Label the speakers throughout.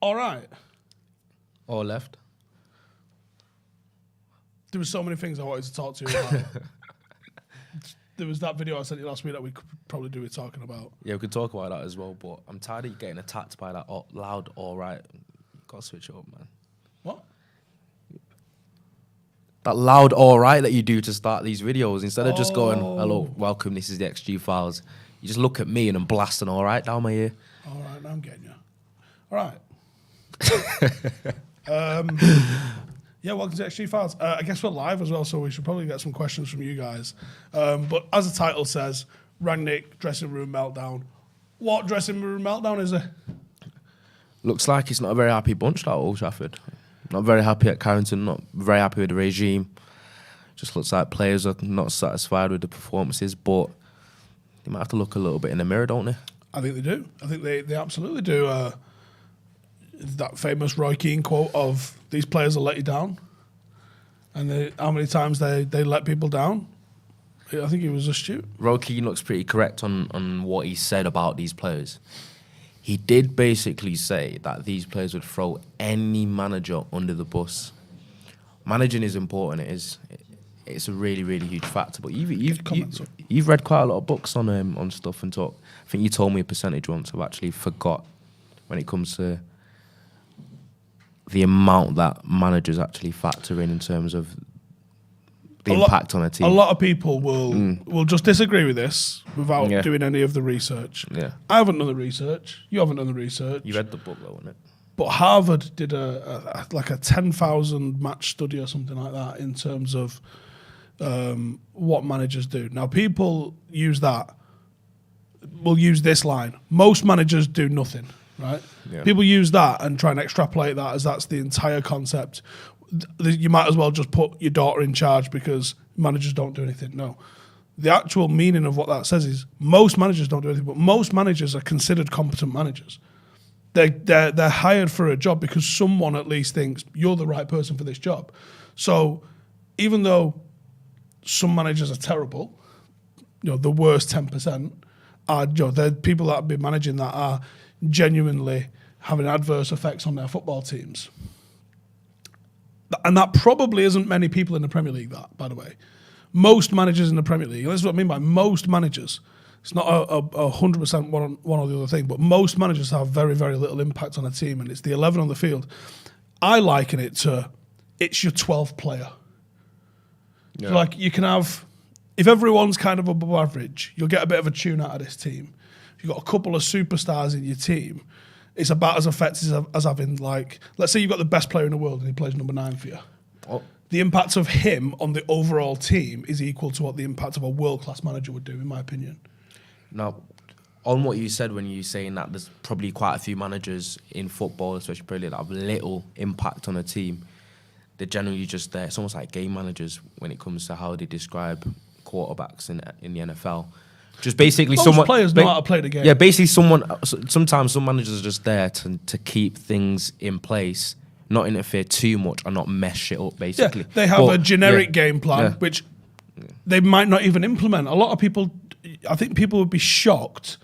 Speaker 1: All right.
Speaker 2: Or left.
Speaker 1: There were so many things I wanted to talk to you about. There was that video I sent you last week that we could probably do with talking about.
Speaker 2: Yeah, we could talk about that as well, but I'm tired of you getting attacked by that loud all right. You got to switch it up, man.
Speaker 1: What?
Speaker 2: That loud all right that you do to start these videos, instead of just going, hello, welcome, this is the XG Files, you just look at me and I'm blasting all right down my ear.
Speaker 1: All right, now I'm getting you. All right. Yeah, welcome to XG Files. I guess we're live as well, so we should probably get some questions from you guys. But as the title says, Rangnick, dressing room meltdown. What dressing room meltdown is it?
Speaker 2: Looks like it's not a very happy bunch, that Old Trafford. Not very happy at Carrington, not very happy with the regime. Just looks like players are not satisfied with the performances, but they might have to look a little bit in the mirror, don't they?
Speaker 1: I think they do. I think they absolutely do. That famous Roy Keane quote of, these players will let you down. And how many times they let people down. I think he was astute.
Speaker 2: Roy Keane looks pretty correct on what he said about these players. He did basically say that these players would throw any manager under the bus. Managing is important. It's a really, really huge factor. But you've read quite a lot of books on stuff and talk. I think you told me a percentage once. I've actually forgot when it comes to the amount that managers actually factor in terms of the impact on a team.
Speaker 1: A lot of people will just disagree with this without doing any of the research.
Speaker 2: Yeah,
Speaker 1: I haven't done the research. You haven't done the research.
Speaker 2: You read the book though, wasn't it?
Speaker 1: But Harvard did a 10,000 match study or something like that in terms of what managers do. Now people use that. We'll use this line. Most managers do nothing. Right?
Speaker 2: Yeah.
Speaker 1: People use that and try and extrapolate that as that's the entire concept. You might as well just put your daughter in charge because managers don't do anything. No. The actual meaning of what that says is most managers don't do anything, but most managers are considered competent managers. They're hired for a job because someone at least thinks you're the right person for this job. So even though some managers are terrible, the worst 10% are, they're people that have been managing that are genuinely having adverse effects on their football teams. And that probably isn't many people in the Premier League, that, by the way. Most managers in the Premier League, and this is what I mean by most managers, it's not a 100% one or the other thing, but most managers have very, very little impact on a team, and it's the 11 on the field. I liken it to, it's your 12th player. Yeah. So like you can have, if everyone's kind of above average, you'll get a bit of a tune out of this team. If you've got a couple of superstars in your team, it's about as effective as having, like, let's say you've got the best player in the world and he plays number 9 for you. Oh. The impact of him on the overall team is equal to what the impact of a world-class manager would do, in my opinion.
Speaker 2: Now, on what you said when you're saying that there's probably quite a few managers in football, especially Premier League, that have little impact on a team. They're generally just there. It's almost like game managers when it comes to how they describe quarterbacks in the NFL. Just basically
Speaker 1: most players know how to play the game.
Speaker 2: Yeah, basically sometimes some managers are just there to keep things in place, not interfere too much and not mess shit up, basically.
Speaker 1: Yeah, they have a generic game plan, which they might not even implement. A lot of people, I think people would be shocked.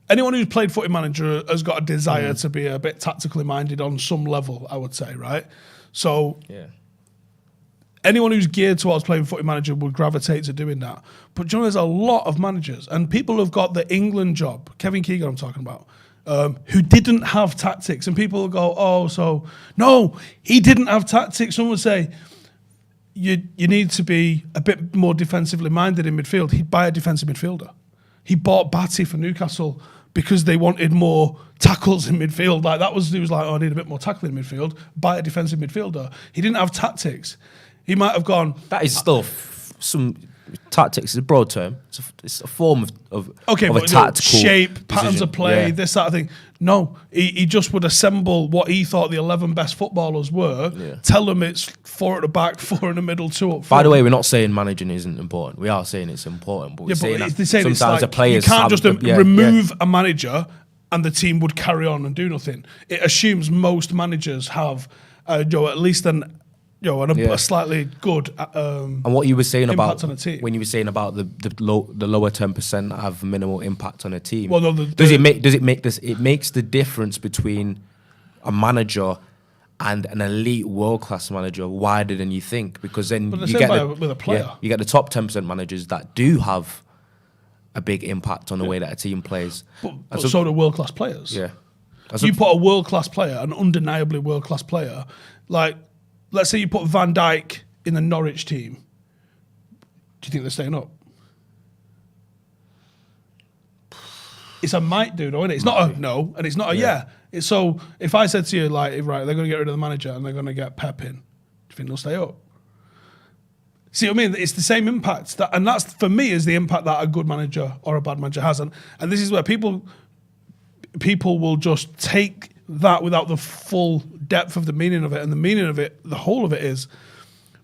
Speaker 1: Anyone who's played Footy Manager has got a desire to be a bit tactically minded on some level, I would say, right? So anyone who's geared towards playing Footy Manager would gravitate to doing that. But there's a lot of managers, and people have got the England job, Kevin Keegan I'm talking about, who didn't have tactics. And people will go, no, he didn't have tactics. Someone would say, you need to be a bit more defensively minded in midfield. He'd buy a defensive midfielder. He bought Batty for Newcastle because they wanted more tackles in midfield. He was like, I need a bit more tackling in midfield. Buy a defensive midfielder. He didn't have tactics. He might have gone...
Speaker 2: That is still some... Tactics is a broad term. It's a form of a tactical
Speaker 1: shape, patterns of play, this sort of thing. No, he just would assemble what he thought the 11 best footballers were, tell them it's 4 at the back, 4 in the middle, 2 up front.
Speaker 2: By the way, we're not saying managing isn't important. We are saying it's important, but we're saying that sometimes the players
Speaker 1: you can't just remove a manager and the team would carry on and do nothing. It assumes most managers have at least a slightly good
Speaker 2: and what you were saying about
Speaker 1: on a team.
Speaker 2: When you were saying about the lower 10% that have minimal impact on a team.
Speaker 1: Well, no,
Speaker 2: does it make this? It makes the difference between a manager and an elite world-class manager wider than you think, because then
Speaker 1: But the
Speaker 2: you
Speaker 1: same
Speaker 2: get
Speaker 1: with a player.
Speaker 2: you get the top 10% managers that do have a big impact on the way that a team plays.
Speaker 1: But so do world-class players.
Speaker 2: Yeah.
Speaker 1: You put a world-class player, an undeniably world-class player, like, let's say you put Van Dijk in the Norwich team. Do you think they're staying up? It's a might do, though, isn't it? It's not a no, and it's not a yeah. It's so, if I said to you, like, right, they're going to get rid of the manager and they're going to get Pep in, do you think they'll stay up? See what I mean? It's the same impact. And that's, for me, is the impact that a good manager or a bad manager has. And this is where people will just take that without the full depth of the meaning of it. And the meaning of it, the whole of it is,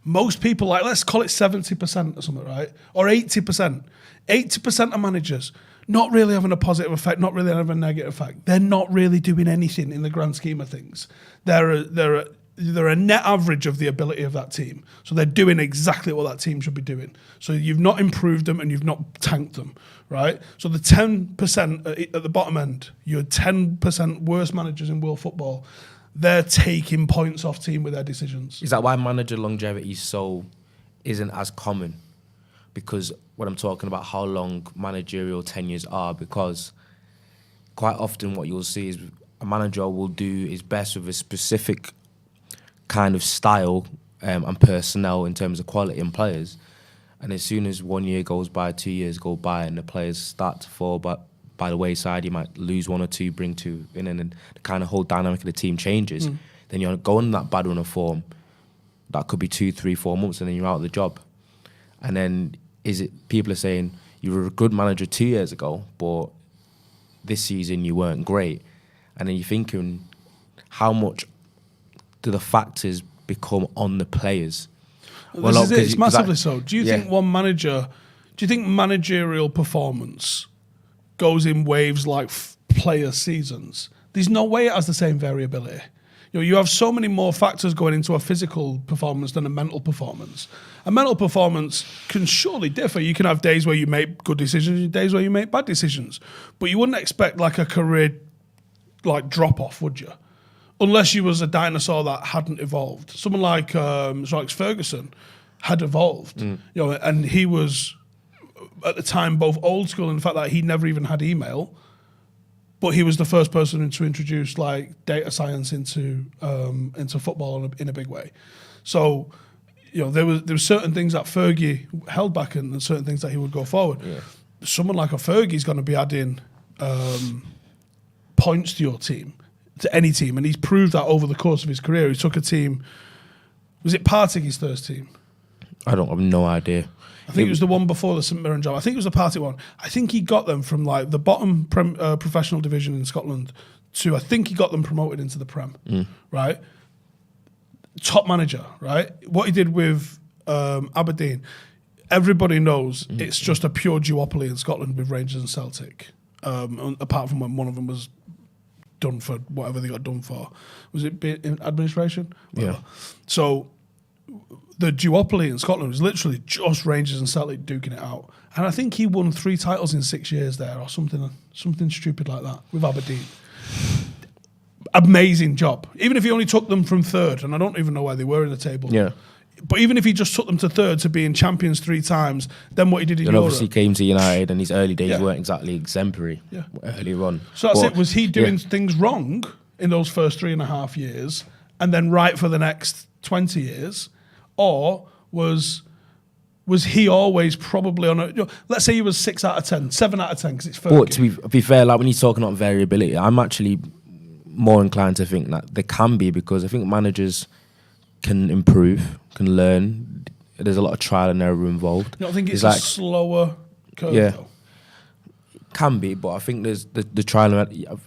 Speaker 1: most people, like, let's call it 70% or something, right? Or 80%. 80% of managers not really having a positive effect, not really having a negative effect. They're not really doing anything in the grand scheme of things. They're a net average of the ability of that team. So they're doing exactly what that team should be doing. So you've not improved them and you've not tanked them, right? So the 10% at the bottom end, your 10% worst managers in world football, they're taking points off team with their decisions.
Speaker 2: Is that why manager longevity isn't as common? Because when I'm talking about how long managerial tenures are, because quite often what you'll see is a manager will do his best with a specific kind of style and personnel in terms of quality and players. And as soon as 1 year goes by, 2 years go by, and the players start to fall by the wayside, you might lose one or two, bring two in, and then the kind of whole dynamic of the team changes. Then you're going that bad run of form. That could be 2, 3, 4 months, and then you're out of the job. And then people are saying you were a good manager 2 years ago, but this season you weren't great. And then you're thinking, how much do the factors become on the players?
Speaker 1: This is it. It's massively so. Do you think do you think managerial performance goes in waves like player seasons? There's no way it has the same variability. You have so many more factors going into a physical performance than a mental performance. A mental performance can surely differ. You can have days where you make good decisions and days where you make bad decisions. But you wouldn't expect like a career like drop off, would you? Unless you was a dinosaur that hadn't evolved. Someone like Alex Ferguson had evolved. And he was at the time both old school in the fact that he never even had email. But he was the first person to introduce like data science into football in a big way. So, there was certain things that Fergie held back and certain things that he would go forward. Yeah. Someone like a Fergie's going to be adding points to your team, to any team, and he's proved that over the course of his career. He took a team. Was it Partick his first team?
Speaker 2: I don't have no idea.
Speaker 1: I think it was the one before the St Mirren job. I think it was the Partick one. I think he got them from like the bottom professional division in Scotland to, I think he got them promoted into the Prem, right? Top manager, right? What he did with Aberdeen, everybody knows it's just a pure duopoly in Scotland with Rangers and Celtic, apart from when one of them was done for whatever they got done for. Was it in administration?
Speaker 2: Yeah.
Speaker 1: So the duopoly in Scotland was literally just Rangers and Celtic duking it out. And I think he won 3 titles in 6 years there or something stupid like that with Aberdeen. Amazing job. Even if he only took them from third, and I don't even know where they were in the table.
Speaker 2: Yeah.
Speaker 1: But even if he just took them to third to being champions 3 times, then what he did in
Speaker 2: Europe.
Speaker 1: Europe.
Speaker 2: Obviously came to United and his early days weren't exactly exemplary earlier on.
Speaker 1: So that's it. Was he doing things wrong in those first 3.5 years and then right for the next 20 years? Or was he always probably on a... let's say he was 6 out of 10, 7 out of 10, because it's Fergie.
Speaker 2: But to be fair, like when you're talking about variability, I'm actually more inclined to think that there can be, because I think managers can improve, can learn. There's a lot of trial and error involved.
Speaker 1: You don't think it's a slower curve, though?
Speaker 2: Can be, but I think there's the trial and error.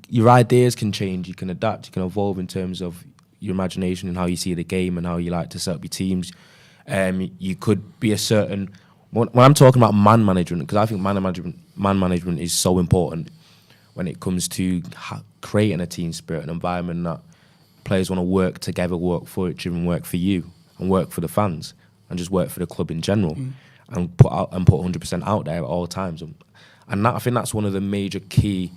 Speaker 2: Your ideas can change, you can adapt, you can evolve in terms of your imagination and how you see the game and how you like to set up your teams. You could be a certain... When I'm talking about man management, because I think man management is so important when it comes to creating a team spirit, an environment that players want to work together, work for each other, and work for you, and work for the fans, and just work for the club in general, and put 100% out there at all times. And that, I think that's one of the major key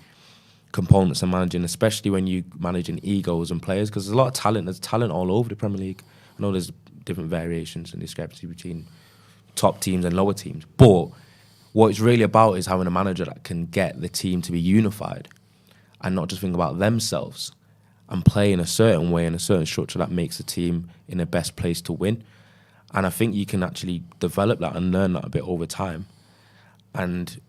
Speaker 2: components of managing, especially when you managing egos and players, because there's a lot of talent. There's talent all over the Premier League. I know there's different variations and discrepancy between top teams and lower teams, but what it's really about is having a manager that can get the team to be unified and not just think about themselves and play in a certain way, in a certain structure that makes the team in the best place to win. And I think you can actually develop that and learn that a bit over time. And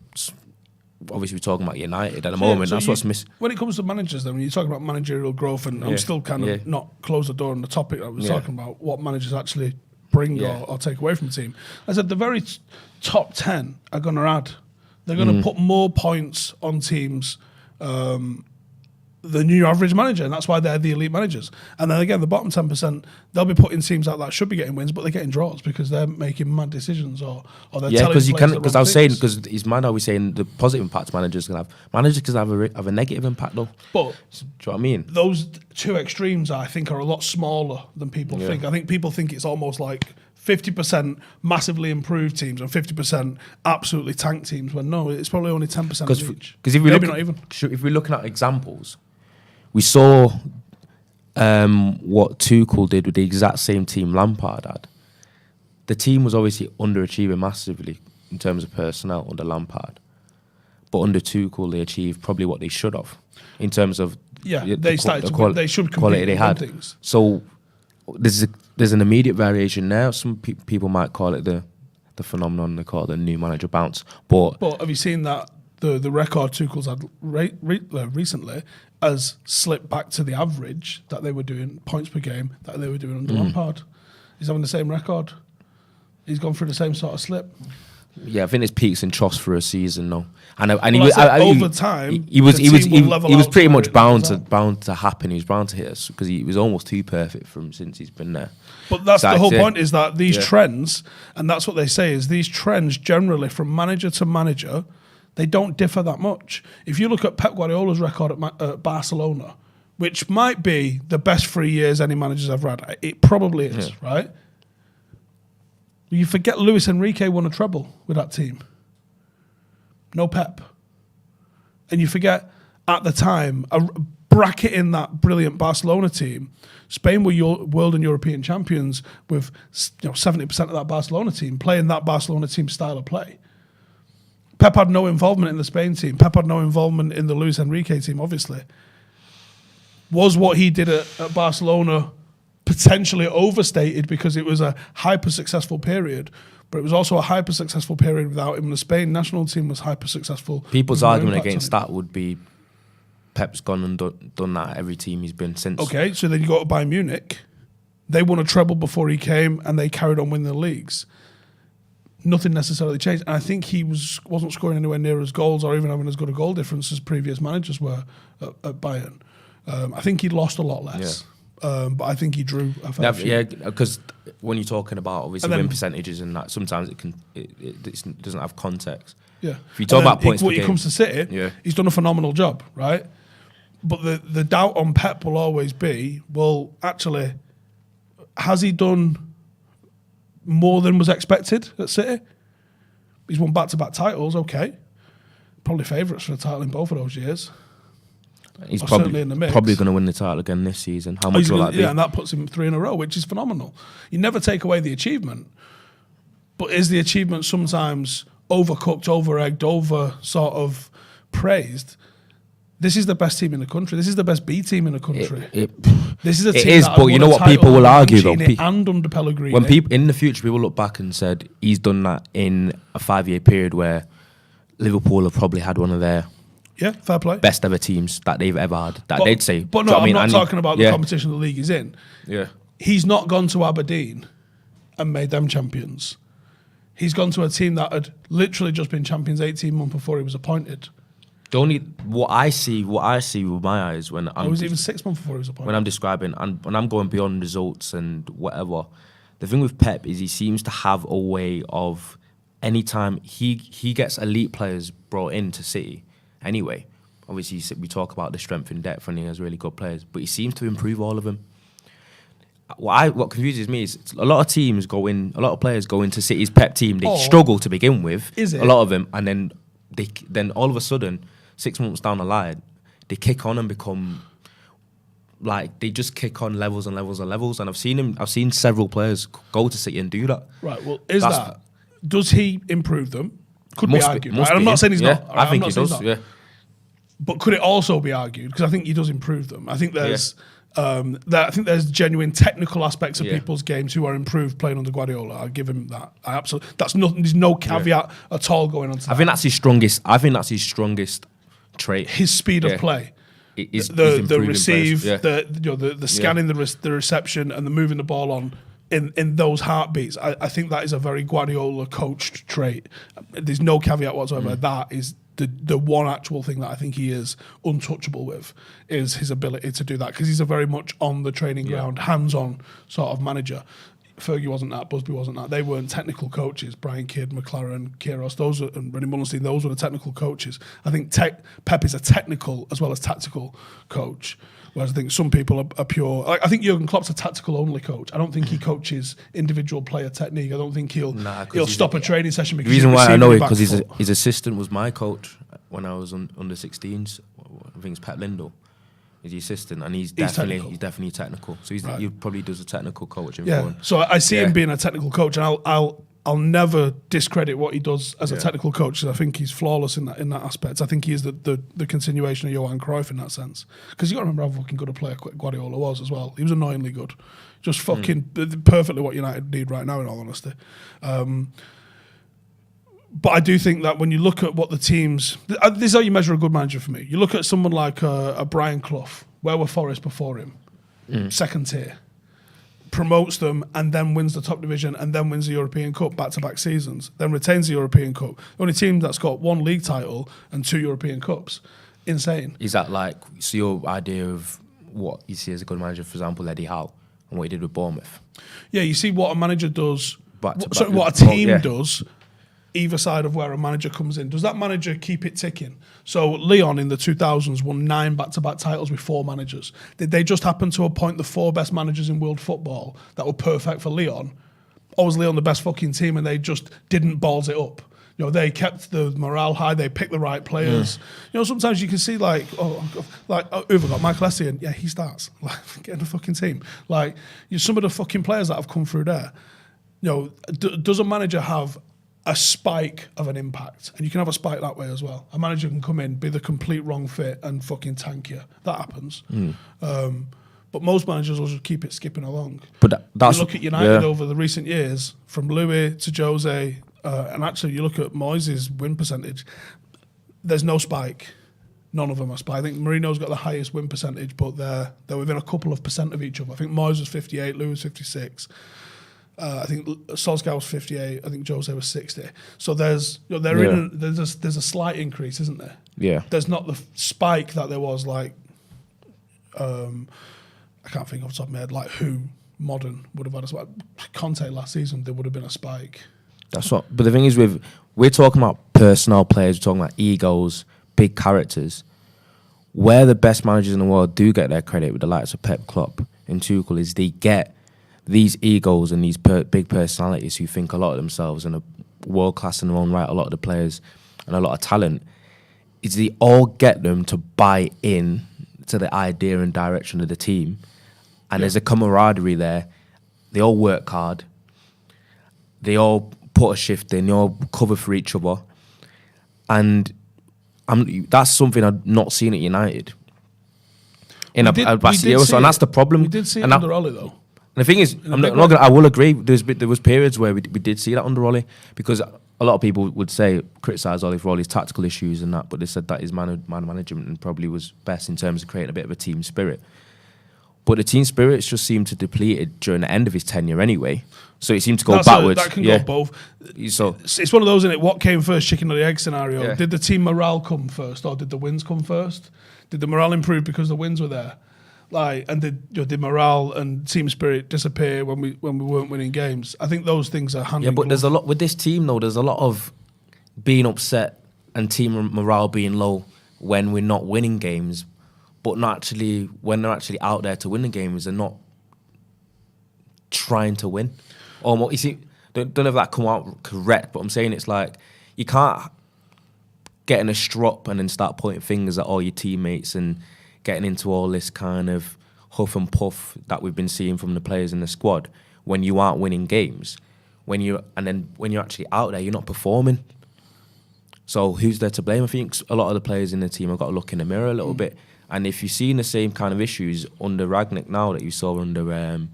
Speaker 2: obviously we're talking about United at the moment. So that's what's missing.
Speaker 1: When it comes to managers, then, when you're talking about managerial growth, and I'm still kind of not close the door on the topic that I was talking about, what managers actually bring or take away from the team. I said the very top 10 are going to add. They're going to put more points on teams than your average manager, and that's why they're the elite managers. And then again, the bottom 10%, they'll be putting teams out that should be getting wins, but they're getting draws because they're making mad decisions or they're telling players the wrong things.
Speaker 2: Because I was saying, because it's mad how we're saying the positive impact managers can have. Managers can have a negative impact though.
Speaker 1: But
Speaker 2: do you know what I mean?
Speaker 1: Those two extremes, I think, are a lot smaller than people think. I think people think it's almost like 50% massively improved teams and 50% absolutely tank teams. When no, it's probably only 10% of each.
Speaker 2: Because if we're looking at examples, we saw what Tuchel did with the exact same team Lampard had. The team was obviously underachieving massively in terms of personnel under Lampard, but under Tuchel they achieved probably what they should have in terms of
Speaker 1: they should
Speaker 2: quality they had.
Speaker 1: Things.
Speaker 2: So there's an immediate variation now. Some people might call it the phenomenon. They call it the new manager bounce. But
Speaker 1: have you seen that the record Tuchel's had recently has slipped back to the average that they were doing, points per game, that they were doing under Lampard? He's having the same record. He's gone through the same sort of slip.
Speaker 2: Yeah, I think it's peaks and troughs for a season, though.
Speaker 1: Over time,
Speaker 2: he was pretty much bound to happen. He was bound to hit us because he was almost too perfect since he's been there.
Speaker 1: But that's the whole point, is that these trends, and that's what they say, is these trends generally from manager to manager, they don't differ that much. If you look at Pep Guardiola's record at Barcelona, which might be the best 3 years any manager's ever had, it probably is, right? You forget Luis Enrique won a treble with that team. No Pep. And you forget, at the time, bracketing that brilliant Barcelona team, Spain were world and European champions with 70% of that Barcelona team playing that Barcelona team style of play. Pep had no involvement in the Spain team. Pep had no involvement in the Luis Enrique team, obviously. Was what he did at Barcelona potentially overstated because it was a hyper-successful period, but it was also a hyper-successful period without him. The Spain national team was hyper-successful.
Speaker 2: People's argument against that would be Pep's gone and done that at every team he's been since.
Speaker 1: Okay, so then you go to Bayern Munich. They won a treble before he came, and they carried on winning the leagues. Nothing necessarily changed. And I think he wasn't scoring anywhere near as goals or even having as good a goal difference as previous managers were at Bayern. I think he lost a lot less. But I think he drew a fair few.
Speaker 2: Yeah, because when you're talking about obviously win percentages and that, sometimes it doesn't have context.
Speaker 1: Yeah.
Speaker 2: If you talk about points per
Speaker 1: when it comes to City, he's done a phenomenal job, right? But the doubt on Pep will always be, well, actually, has he done more than was expected at City? He's won back-to-back titles, okay. Probably favourites for the title in both of those years.
Speaker 2: He's probably going to win the title again this season. How much will that be?
Speaker 1: Yeah, and that puts him 3 in a row, which is phenomenal. You never take away the achievement, but is the achievement sometimes overcooked, over-egged, over sort of praised? This is the best team in the country. This is the best B team in the country. This is a team that
Speaker 2: but you know what people will argue though.
Speaker 1: And under Pellegrini.
Speaker 2: When people in the future, people look back and said he's done that in a 5-year period where Liverpool have probably had one of their
Speaker 1: fair play
Speaker 2: best ever teams that they've ever had. They'd say.
Speaker 1: But no, I'm not talking about the competition the league is in.
Speaker 2: Yeah,
Speaker 1: he's not gone to Aberdeen and made them champions. He's gone to a team that had literally just been champions 18 months before he was appointed.
Speaker 2: What I see with my eyes when
Speaker 1: it was even 6 months before he was appointed.
Speaker 2: When I'm describing and when I'm going beyond results and whatever, the thing with Pep is he seems to have a way of anytime he gets elite players brought into City. Anyway, obviously we talk about the strength and depth and he has really good players, but he seems to improve all of them. What confuses me is a lot of players go into City's Pep team. They struggle to begin with.
Speaker 1: Is it?
Speaker 2: A lot of them, and then all of a sudden, 6 months down the line, they kick on and become like they just kick on levels and levels and levels. And I've seen several players go to City and do that.
Speaker 1: Right. Well, does he improve them? Could be
Speaker 2: Must
Speaker 1: argued.
Speaker 2: be,
Speaker 1: Right? I'm not saying he's not.
Speaker 2: I think he does. Yeah.
Speaker 1: But could it also be argued? Because I think he does improve them. I think there's. I think there's genuine technical aspects of people's games who are improved playing under Guardiola. I'll give him that. I absolutely. That's nothing. There's no caveat at all going on to that.
Speaker 2: I think that's his strongest. I think that's his strongest trait.
Speaker 1: His speed of play. The receive, the scanning, the reception, and the moving the ball on in those heartbeats. I think that is a very Guardiola coached trait. There's no caveat whatsoever. That is the one actual thing that I think he is untouchable with is his ability to do that, because he's a very much on the training ground, hands-on sort of manager. Fergie wasn't that, Busby wasn't that. They weren't technical coaches. Brian Kidd, McLaren, Kyrgios, and Rennie Mullenstein, those were the technical coaches. I think Pep is a technical as well as tactical coach, whereas I think some people are pure. I think Jurgen Klopp's a tactical only coach. I don't think he coaches individual player technique. I don't think he'll stop a training session because
Speaker 2: the reason why I know it because his assistant was my coach when I was under 16s. I think it's Pep Lindell. He's the assistant, and he's definitely technical. So he probably does a technical coaching.
Speaker 1: Yeah. So I see him being a technical coach, and I'll never discredit what he does as a technical coach, because I think he's flawless in that aspect. I think he is the continuation of Johan Cruyff in that sense. Because you got to remember how fucking good a player Guardiola was as well. He was annoyingly good, just fucking perfectly what United need right now, in all honesty. But I do think that when you look at what the teams... This is how you measure a good manager for me. You look at someone like a Brian Clough. Where were Forest before him? Second tier. Promotes them and then wins the top division and then wins the European Cup back-to-back seasons. Then retains the European Cup. The only team that's got one league title and 2 European Cups. Insane.
Speaker 2: Is that like... So your idea of what you see as a good manager, for example, Eddie Howe, and what he did with Bournemouth?
Speaker 1: Yeah, you see what a manager does... what a team does... either side of where a manager comes in. Does that manager keep it ticking? So Leon in the 2000s won 9 back-to-back titles with 4 managers. Did they just happen to appoint the 4 best managers in world football that were perfect for Leon? Or was Leon the best fucking team and they just didn't balls it up? You know, they kept the morale high, they picked the right players. You know, sometimes you can see who've got Michael Essien, yeah, he starts. Like, get in the fucking team. Like, some of the fucking players that have come through there. You know, does a manager have a spike of an impact? And you can have a spike that way as well. A manager can come in, be the complete wrong fit and fucking tank you. That happens. But most managers will just keep it skipping along.
Speaker 2: But that's...
Speaker 1: You look at United over the recent years, from Louis to Jose, and actually you look at Moyes' win percentage, there's no spike. None of them are spike. I think Mourinho's got the highest win percentage, but they're within a couple of percent of each other. I think Moyes was 58, Louis was 56. I think Solskjaer was 58. I think Jose was 60. So there's a slight increase, isn't there?
Speaker 2: Yeah.
Speaker 1: There's not the spike that there was like I can't think off the top of my head like who modern would have had a spike. Conte last season there would have been a spike.
Speaker 2: That's what. But the thing is, we're talking about personnel players. We're talking about egos, big characters. Where the best managers in the world do get their credit with the likes of Pep, Klopp, and Tuchel is they get these egos and these big personalities who think a lot of themselves and are world class in their own right, a lot of the players and a lot of talent, is they all get them to buy in to the idea and direction of the team. And there's a camaraderie there. They all work hard. They all put a shift in. They all cover for each other. And that's something I've not seen at United. And that's the problem.
Speaker 1: We did see it under Ollie though.
Speaker 2: And the thing is, I will agree. There was periods where we did see that under Ollie, because a lot of people would criticise Ollie for all his tactical issues and that, but they said that his man management and probably was best in terms of creating a bit of a team spirit. But the team spirits just seemed to depleted during the end of his tenure anyway. So it seemed to go backwards.
Speaker 1: That can go both. So it's one of those, isn't it? What came first, chicken or the egg scenario? Yeah. Did the team morale come first, or did the wins come first? Did the morale improve because the wins were there? And did morale and team spirit disappear when we weren't winning games? I think those things are hand in glove.
Speaker 2: There's a lot with this team though. There's a lot of being upset and team morale being low when we're not winning games, but not actually when they're actually out there to win the games. They're not trying to win. Or you see, don't know if that come out correct, but I'm saying it's like you can't getting a strop and then start pointing fingers at all your teammates and getting into all this kind of huff and puff that we've been seeing from the players in the squad when you aren't winning games. When you're actually out there, you're not performing. So who's there to blame? I think a lot of the players in the team have got to look in the mirror a little bit. And if you're seeing the same kind of issues under Rangnick now that you saw under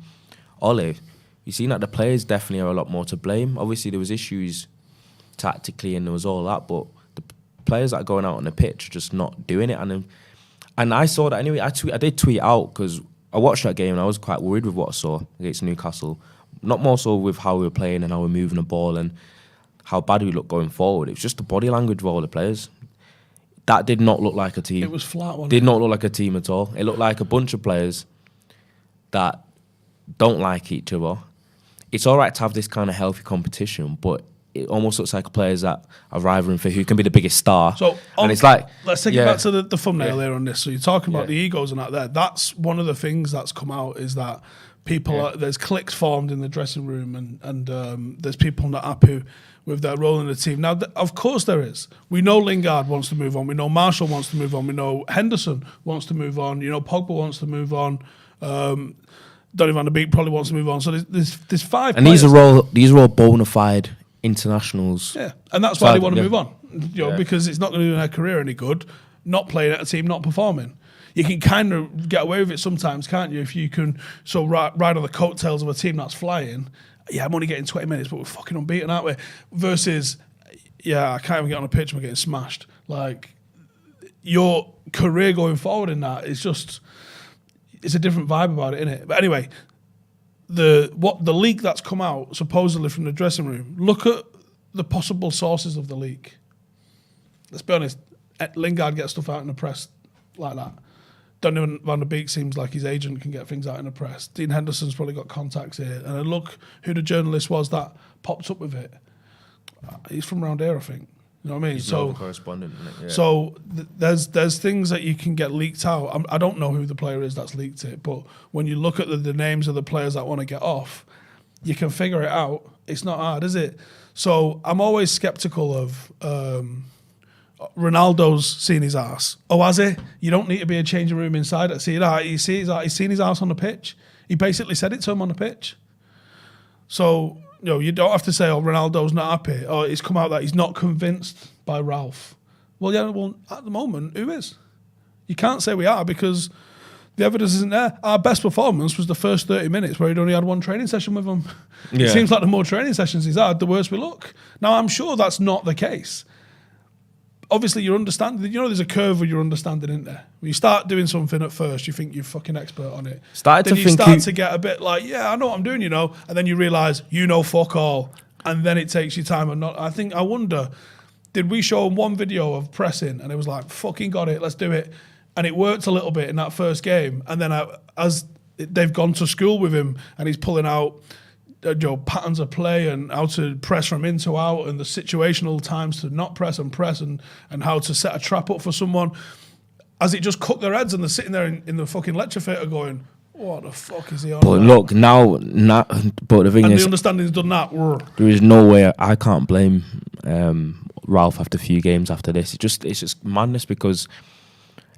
Speaker 2: Ole, you've seen that the players definitely are a lot more to blame. Obviously, there was issues tactically and there was all that, but the players that are going out on the pitch are just not doing it. And I saw that anyway. I did tweet out because I watched that game and I was quite worried with what I saw against Newcastle. Not more so with how we were playing and how we were moving the ball and how bad we looked going forward. It was just the body language of all the players. That did not look like a team.
Speaker 1: It was flat, wasn't it?
Speaker 2: Did not look like a team at all. It looked like a bunch of players that don't like each other. It's all right to have this kind of healthy competition, but it almost looks like players that are rivaling for who can be the biggest star.
Speaker 1: So
Speaker 2: and it's like,
Speaker 1: let's take it back to the thumbnail here on this. So you're talking about the egos and that there. That's one of the things that's come out is that people there's cliques formed in the dressing room and there's people not happy with their role in the team. Now, of course there is. We know Lingard wants to move on. We know Marshall wants to move on. We know Henderson wants to move on. You know, Pogba wants to move on. Donny van de Beek probably wants to move on. So there's five. And
Speaker 2: these are all bona fide internationals.
Speaker 1: Yeah, and that's why they want to move on. You know, because it's not going to do their career any good. Not playing at a team, not performing. You can kind of get away with it sometimes, can't you? If you can ride on the coattails of a team that's flying. Yeah, I'm only getting 20 minutes, but we're fucking unbeaten, aren't we? Versus, yeah, I can't even get on a pitch, we're getting smashed. Like, your career going forward in that is just, it's a different vibe about it, innit? But anyway, the leak that's come out, supposedly from the dressing room, look at the possible sources of the leak. Let's be honest, Lingard gets stuff out in the press like that. Donny van de Beek seems like his agent can get things out in the press. Dean Henderson's probably got contacts here. And look who the journalist was that popped up with it. He's from around here, I think. You know what I mean?
Speaker 2: He's a correspondent, isn't it? Yeah.
Speaker 1: So there's things that you can get leaked out. I don't know who the player is that's leaked it, but when you look at the names of the players that want to get off, you can figure it out. It's not hard, is it? So I'm always sceptical of Ronaldo's seen his ass. Oh, has he? You don't need to be a changing room inside. He's seen his ass on the pitch. He basically said it to him on the pitch. So, you know, you don't have to say, oh, Ronaldo's not happy. Or it's come out that he's not convinced by Ralph. Well, yeah, at the moment, who is? You can't say we are because the evidence isn't there. Our best performance was the first 30 minutes where he'd only had one training session with him. Yeah. It seems like the more training sessions he's had, the worse we look. Now, I'm sure that's not the case. Obviously, you're understanding. You know, there's a curve where you're understanding, isn't there? When you start doing something at first, you think you're fucking expert on it. Then you start to get a bit like, yeah, I know what I'm doing, you know. And then you realise you know fuck all, and then it takes you time. And not. I wonder, did we show one video of pressing, and it was like, fucking got it, let's do it, and it worked a little bit in that first game, and then as they've gone to school with him, and he's pulling out. Patterns of play and how to press from in to out and the situational times to not press and how to set a trap up for someone. As it just cooked their heads and they're sitting there in the fucking lecture theatre going, what the fuck is he on?
Speaker 2: But look, but the thing is,
Speaker 1: the understanding's done that.
Speaker 2: There is no way I can't blame Ralph after a few games after this. It's just madness because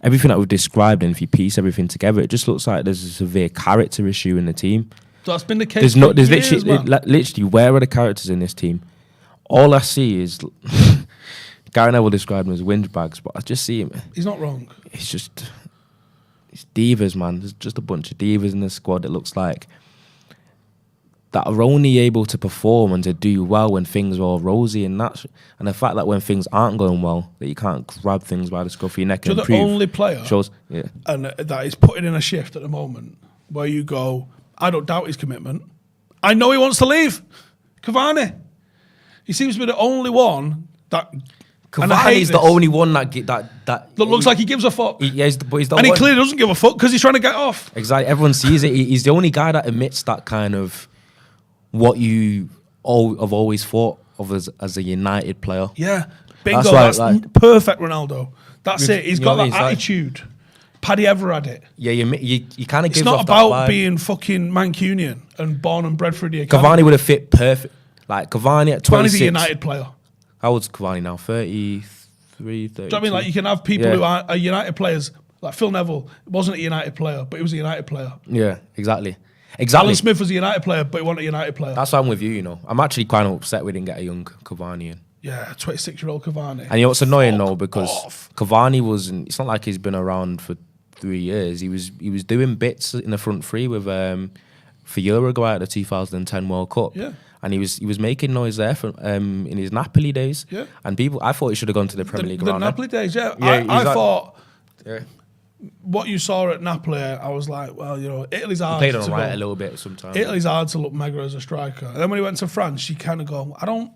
Speaker 2: everything that we've described, and if you piece everything together, it just looks like there's a severe character issue in the team.
Speaker 1: So that's been the case.
Speaker 2: There's literally, where are the characters in this team? All I see is Gary Neville described them as windbags, but I just see him.
Speaker 1: He's not wrong.
Speaker 2: It's divas, man. There's just a bunch of divas in the squad. It looks like that are only able to perform and to do well when things are all rosy, and the fact that when things aren't going well, that you can't grab things by the scruff of your neck and improve.
Speaker 1: The only player and that is putting in a shift at the moment where you go, I don't doubt his commitment. I know he wants to leave. Cavani. He seems to be the only one that.
Speaker 2: Cavani's the only one that
Speaker 1: looks like he gives a fuck.
Speaker 2: But he's the
Speaker 1: and
Speaker 2: one.
Speaker 1: He clearly doesn't give a fuck because he's trying to get off.
Speaker 2: Exactly. Everyone sees it. He's the only guy that admits that kind of what you have always thought of as a United player.
Speaker 1: Yeah. Bingo. That's perfect Ronaldo. That's it. He's got that attitude. Paddy ever had it.
Speaker 2: Yeah, you kind of give
Speaker 1: It's
Speaker 2: off
Speaker 1: not about being fucking Mancunian and born and bred for the academy.
Speaker 2: Cavani would have fit perfect. Like Cavani at 26.
Speaker 1: Cavani's a United player.
Speaker 2: How old's Cavani now? 33? 33, 32.
Speaker 1: Do you know what I mean? Like, you can have people who are United players, like Phil Neville wasn't a United player, but he was a United player.
Speaker 2: Yeah, exactly.
Speaker 1: Alan Smith was a United player, but he wasn't a United player.
Speaker 2: That's why I'm with you, you know. I'm actually kind of upset we didn't get a young Cavani in.
Speaker 1: Yeah, 26-year-old Cavani.
Speaker 2: And you know what's annoying though, because Cavani wasn't. It's not like he's been around for 3 years. He was doing bits in the front three with for Uruguay at the 2010 World Cup.
Speaker 1: Yeah.
Speaker 2: And he was making noise there for, in his Napoli days.
Speaker 1: Yeah.
Speaker 2: And I thought he should have gone to the Premier League.
Speaker 1: The Napoli days, yeah.
Speaker 2: Yeah,
Speaker 1: I thought.
Speaker 2: Yeah.
Speaker 1: What you saw at Napoli, I was like, well, you know, Italy's hard.
Speaker 2: He played on right a little bit sometimes.
Speaker 1: Italy's hard to look mega as a striker. And then when he went to France, you kind of go, I don't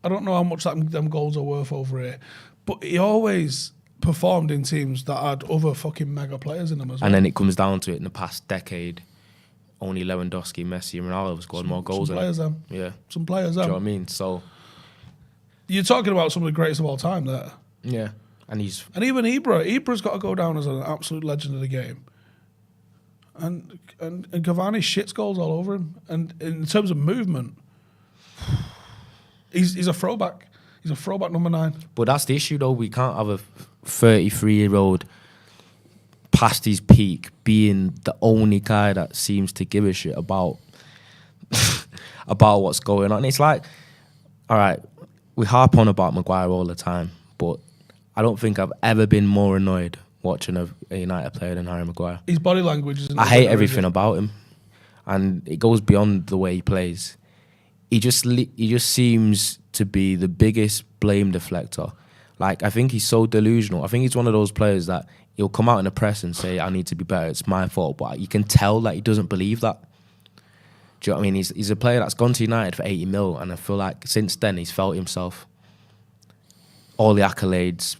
Speaker 1: know how much them goals are worth over here. But he always performed in teams that had other fucking mega players in them as well.
Speaker 2: And then it comes down to it in the past decade, only Lewandowski, Messi, and Ronaldo have scored more goals.
Speaker 1: Some players, them.
Speaker 2: Yeah.
Speaker 1: Some players,
Speaker 2: Do you
Speaker 1: them.
Speaker 2: know what I mean? So.
Speaker 1: You're talking about some of the greatest of all time there.
Speaker 2: Yeah. And
Speaker 1: even Ibra's got to go down as an absolute legend of the game. And Cavani shits goals all over him. And in terms of movement, he's a throwback. He's a throwback number 9.
Speaker 2: But that's the issue, though. We can't have a 33-year-old past his peak being the only guy that seems to give a shit about about what's going on. It's like, all right, we harp on about Maguire all the time, but I don't think I've ever been more annoyed watching a United player than Harry Maguire.
Speaker 1: His body language is...
Speaker 2: I hate everything about him, and it goes beyond the way he plays. He just seems to be the biggest blame deflector. Like, I think he's so delusional. I think he's one of those players that he'll come out in the press and say, I need to be better, it's my fault, but you can tell that he doesn't believe that. Do you know what I mean? He's a player that's gone to United for 80 mil, and I feel like since then he's felt himself. All the accolades,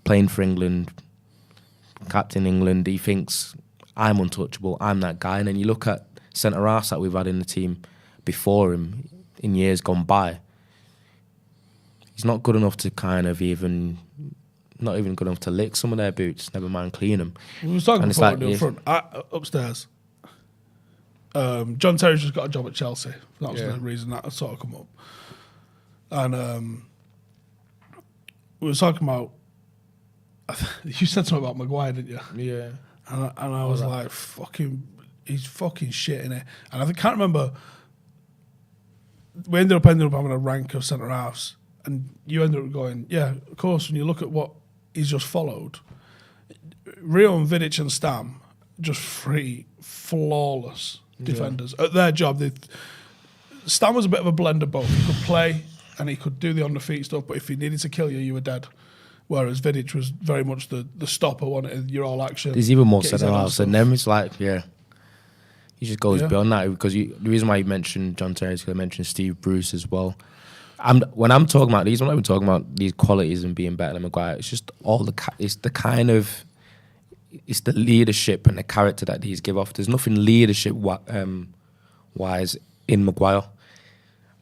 Speaker 2: playing for England, captain England, he thinks, I'm untouchable, I'm that guy. And then you look at centre-halves that we've had in the team before him in years gone by. He's not good enough to not even good enough to lick some of their boots, never mind clean them.
Speaker 1: We were talking before in the front, upstairs. John Terry's just got a job at Chelsea. That was the reason that sort of come up. And we were talking about... You said something about Maguire, didn't you?
Speaker 2: Yeah.
Speaker 1: And I was like, he's fucking shit in it. And I can't remember... We ended up having a rank of centre-halves. And you ended up going, yeah, of course, when you look at what he's just followed, Rio and Vidic and Stam, just 3 flawless defenders. At their job, Stam was a bit of a blend of both. He could play and he could do the on-the-feet stuff, but if he needed to kill you, you were dead. Whereas Vidic was very much the stopper, wanted your all action.
Speaker 2: There's even more centre-halves than them. It's like, he just goes beyond that, because the reason why you mentioned John Terry is because I mentioned Steve Bruce as well. When I'm talking about these, I'm not even talking about these qualities and being better than Maguire. It's just it's the leadership and the character that these give off. There's nothing leadership wise in Maguire,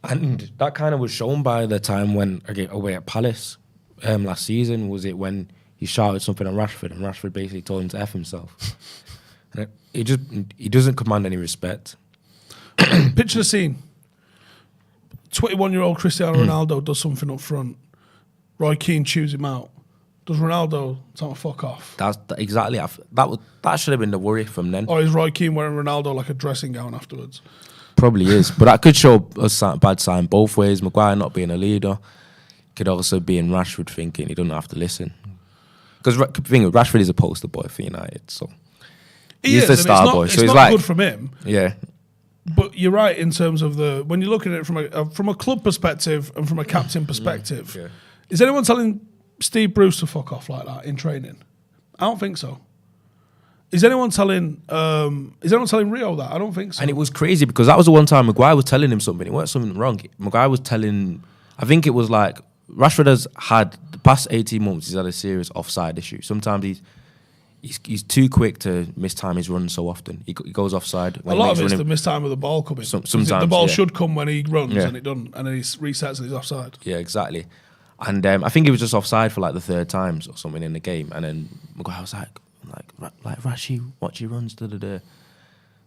Speaker 2: and that kind of was shown by the time when away at Palace last season. Was it when he shouted something at Rashford and Rashford basically told him to F himself? And he doesn't command any respect.
Speaker 1: Picture the scene. 21-year-old Cristiano Ronaldo does something up front. Roy Keane chews him out. Does Ronaldo tell him fuck off?
Speaker 2: That's exactly that should have been the worry from then.
Speaker 1: Or is Roy Keane wearing Ronaldo like a dressing gown afterwards?
Speaker 2: Probably is, but that could show a bad sign both ways. Maguire not being a leader could also be in Rashford thinking he doesn't have to listen. Because Rashford is a poster boy for United, so he's the star boy. So
Speaker 1: it's not good from him.
Speaker 2: Yeah.
Speaker 1: But you're right in terms of when you're looking at it from a club perspective and from a captain perspective.
Speaker 2: Yeah.
Speaker 1: Is anyone telling Steve Bruce to fuck off like that in training? I don't think so. Is anyone telling Rio that? I don't think so.
Speaker 2: And it was crazy because that was the one time Maguire was telling him something. It wasn't something wrong. Maguire was telling, I think it was like, Rashford has had, the past 18 months, he's had a serious offside issue. Sometimes he's too quick to mistime his runs so often. He goes offside.
Speaker 1: A lot of it's the mistime of the ball coming.
Speaker 2: Sometimes
Speaker 1: the ball should come when he runs and it doesn't, and then he resets and he's offside.
Speaker 2: Yeah, exactly. And I think he was just offside for like the 3rd times or something in the game. And then Maguire was like Rashi, watch your runs, da-da-da.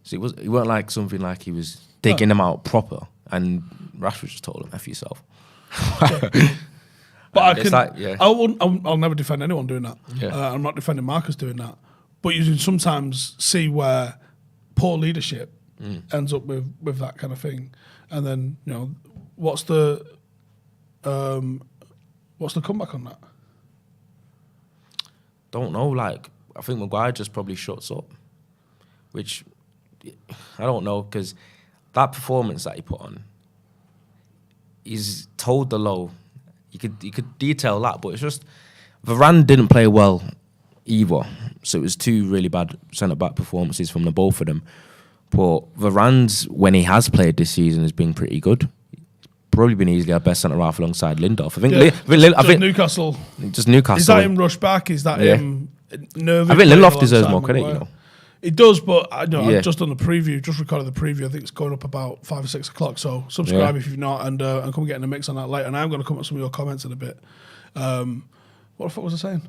Speaker 2: So it weren't like something like he was digging them out proper. And Rashford just told him, F yourself.
Speaker 1: But
Speaker 2: And
Speaker 1: I
Speaker 2: it's
Speaker 1: can.
Speaker 2: like, yeah.
Speaker 1: I'll never defend anyone doing that.
Speaker 2: Yeah.
Speaker 1: I'm not defending Marcus doing that. But you can sometimes see where poor leadership ends up with that kind of thing, and then what's the comeback on that?
Speaker 2: Don't know. Like, I think Maguire just probably shuts up, which I don't know, because that performance that he put on, he's told the low. You could detail that, but it's just Varane didn't play well either. So it was two really bad centre-back performances from the both of them. But Varane's, when he has played this season, has been pretty good. Probably been easily our best centre-half alongside Lindelof. I think
Speaker 1: Newcastle.
Speaker 2: Just Newcastle.
Speaker 1: Is that him rush back? Is that him nervous?
Speaker 2: I think Lindelof deserves more credit,
Speaker 1: It does, but I've just done the preview, just recorded the preview. I think it's going up about 5 or 6 o'clock. So subscribe if you've not, and come get in the mix on that later. And I'm going to come up with some of your comments in a bit. What the fuck was I saying?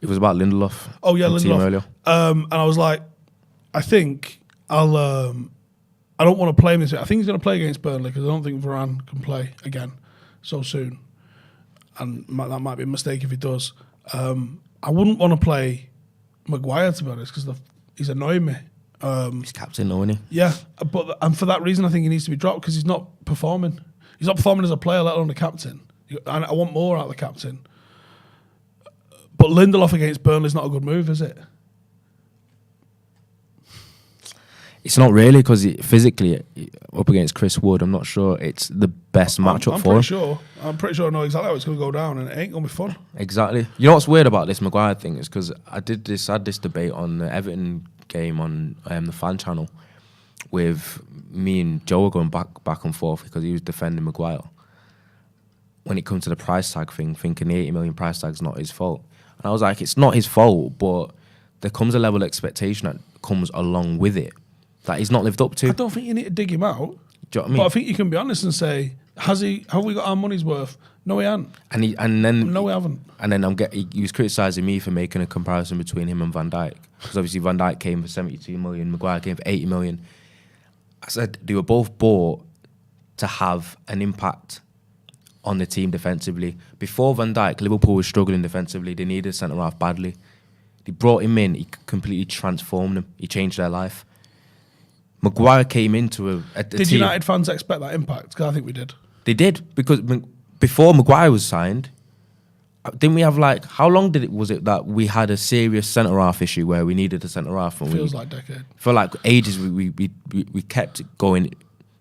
Speaker 2: It was about Lindelof.
Speaker 1: Oh yeah, Lindelof. And I was like, I think I don't want to play him this week. I think he's going to play against Burnley because I don't think Varane can play again so soon, and that might be a mistake if he does. I wouldn't want to play Maguire, to be honest, because he's annoying me.
Speaker 2: He's captain, though, isn't he?
Speaker 1: Yeah, and for that reason, I think he needs to be dropped because he's not performing. He's not performing as a player, let alone the captain. I want more out of the captain. But Lindelof against Burnley is not a good move, is it?
Speaker 2: It's not really, because physically up against Chris Wood, I'm not sure it's the best matchup for him.
Speaker 1: I'm pretty sure I know exactly how it's going to go down, and it ain't going to be fun.
Speaker 2: Exactly. You know what's weird about this Maguire thing is because I had this debate on the Everton game on the fan channel with me and Joe were going back and forth because he was defending Maguire when it comes to the price tag thing, thinking the 80 million price tag's not his fault. And I was like, it's not his fault, but there comes a level of expectation that comes along with it that he's not lived up to.
Speaker 1: I don't think you need to dig him out.
Speaker 2: Do you know what I mean?
Speaker 1: But I think you can be honest and say, have we got our money's worth? No, we haven't.
Speaker 2: No,
Speaker 1: we haven't.
Speaker 2: And then he was criticising me for making a comparison between him and Van Dijk. Because obviously Van Dijk came for 72 million, Maguire came for 80 million. I said they were both bought to have an impact on the team defensively. Before Van Dijk, Liverpool was struggling defensively. They needed a centre-half badly. They brought him in. He completely transformed them. He changed their life. Maguire came into a
Speaker 1: Did
Speaker 2: team.
Speaker 1: United fans expect that impact? Because I think we did.
Speaker 2: They did, because before Maguire was signed, didn't we have how long was it that we had a serious centre-half issue where we needed a centre-half?
Speaker 1: Feels like a decade.
Speaker 2: For ages, we kept it going.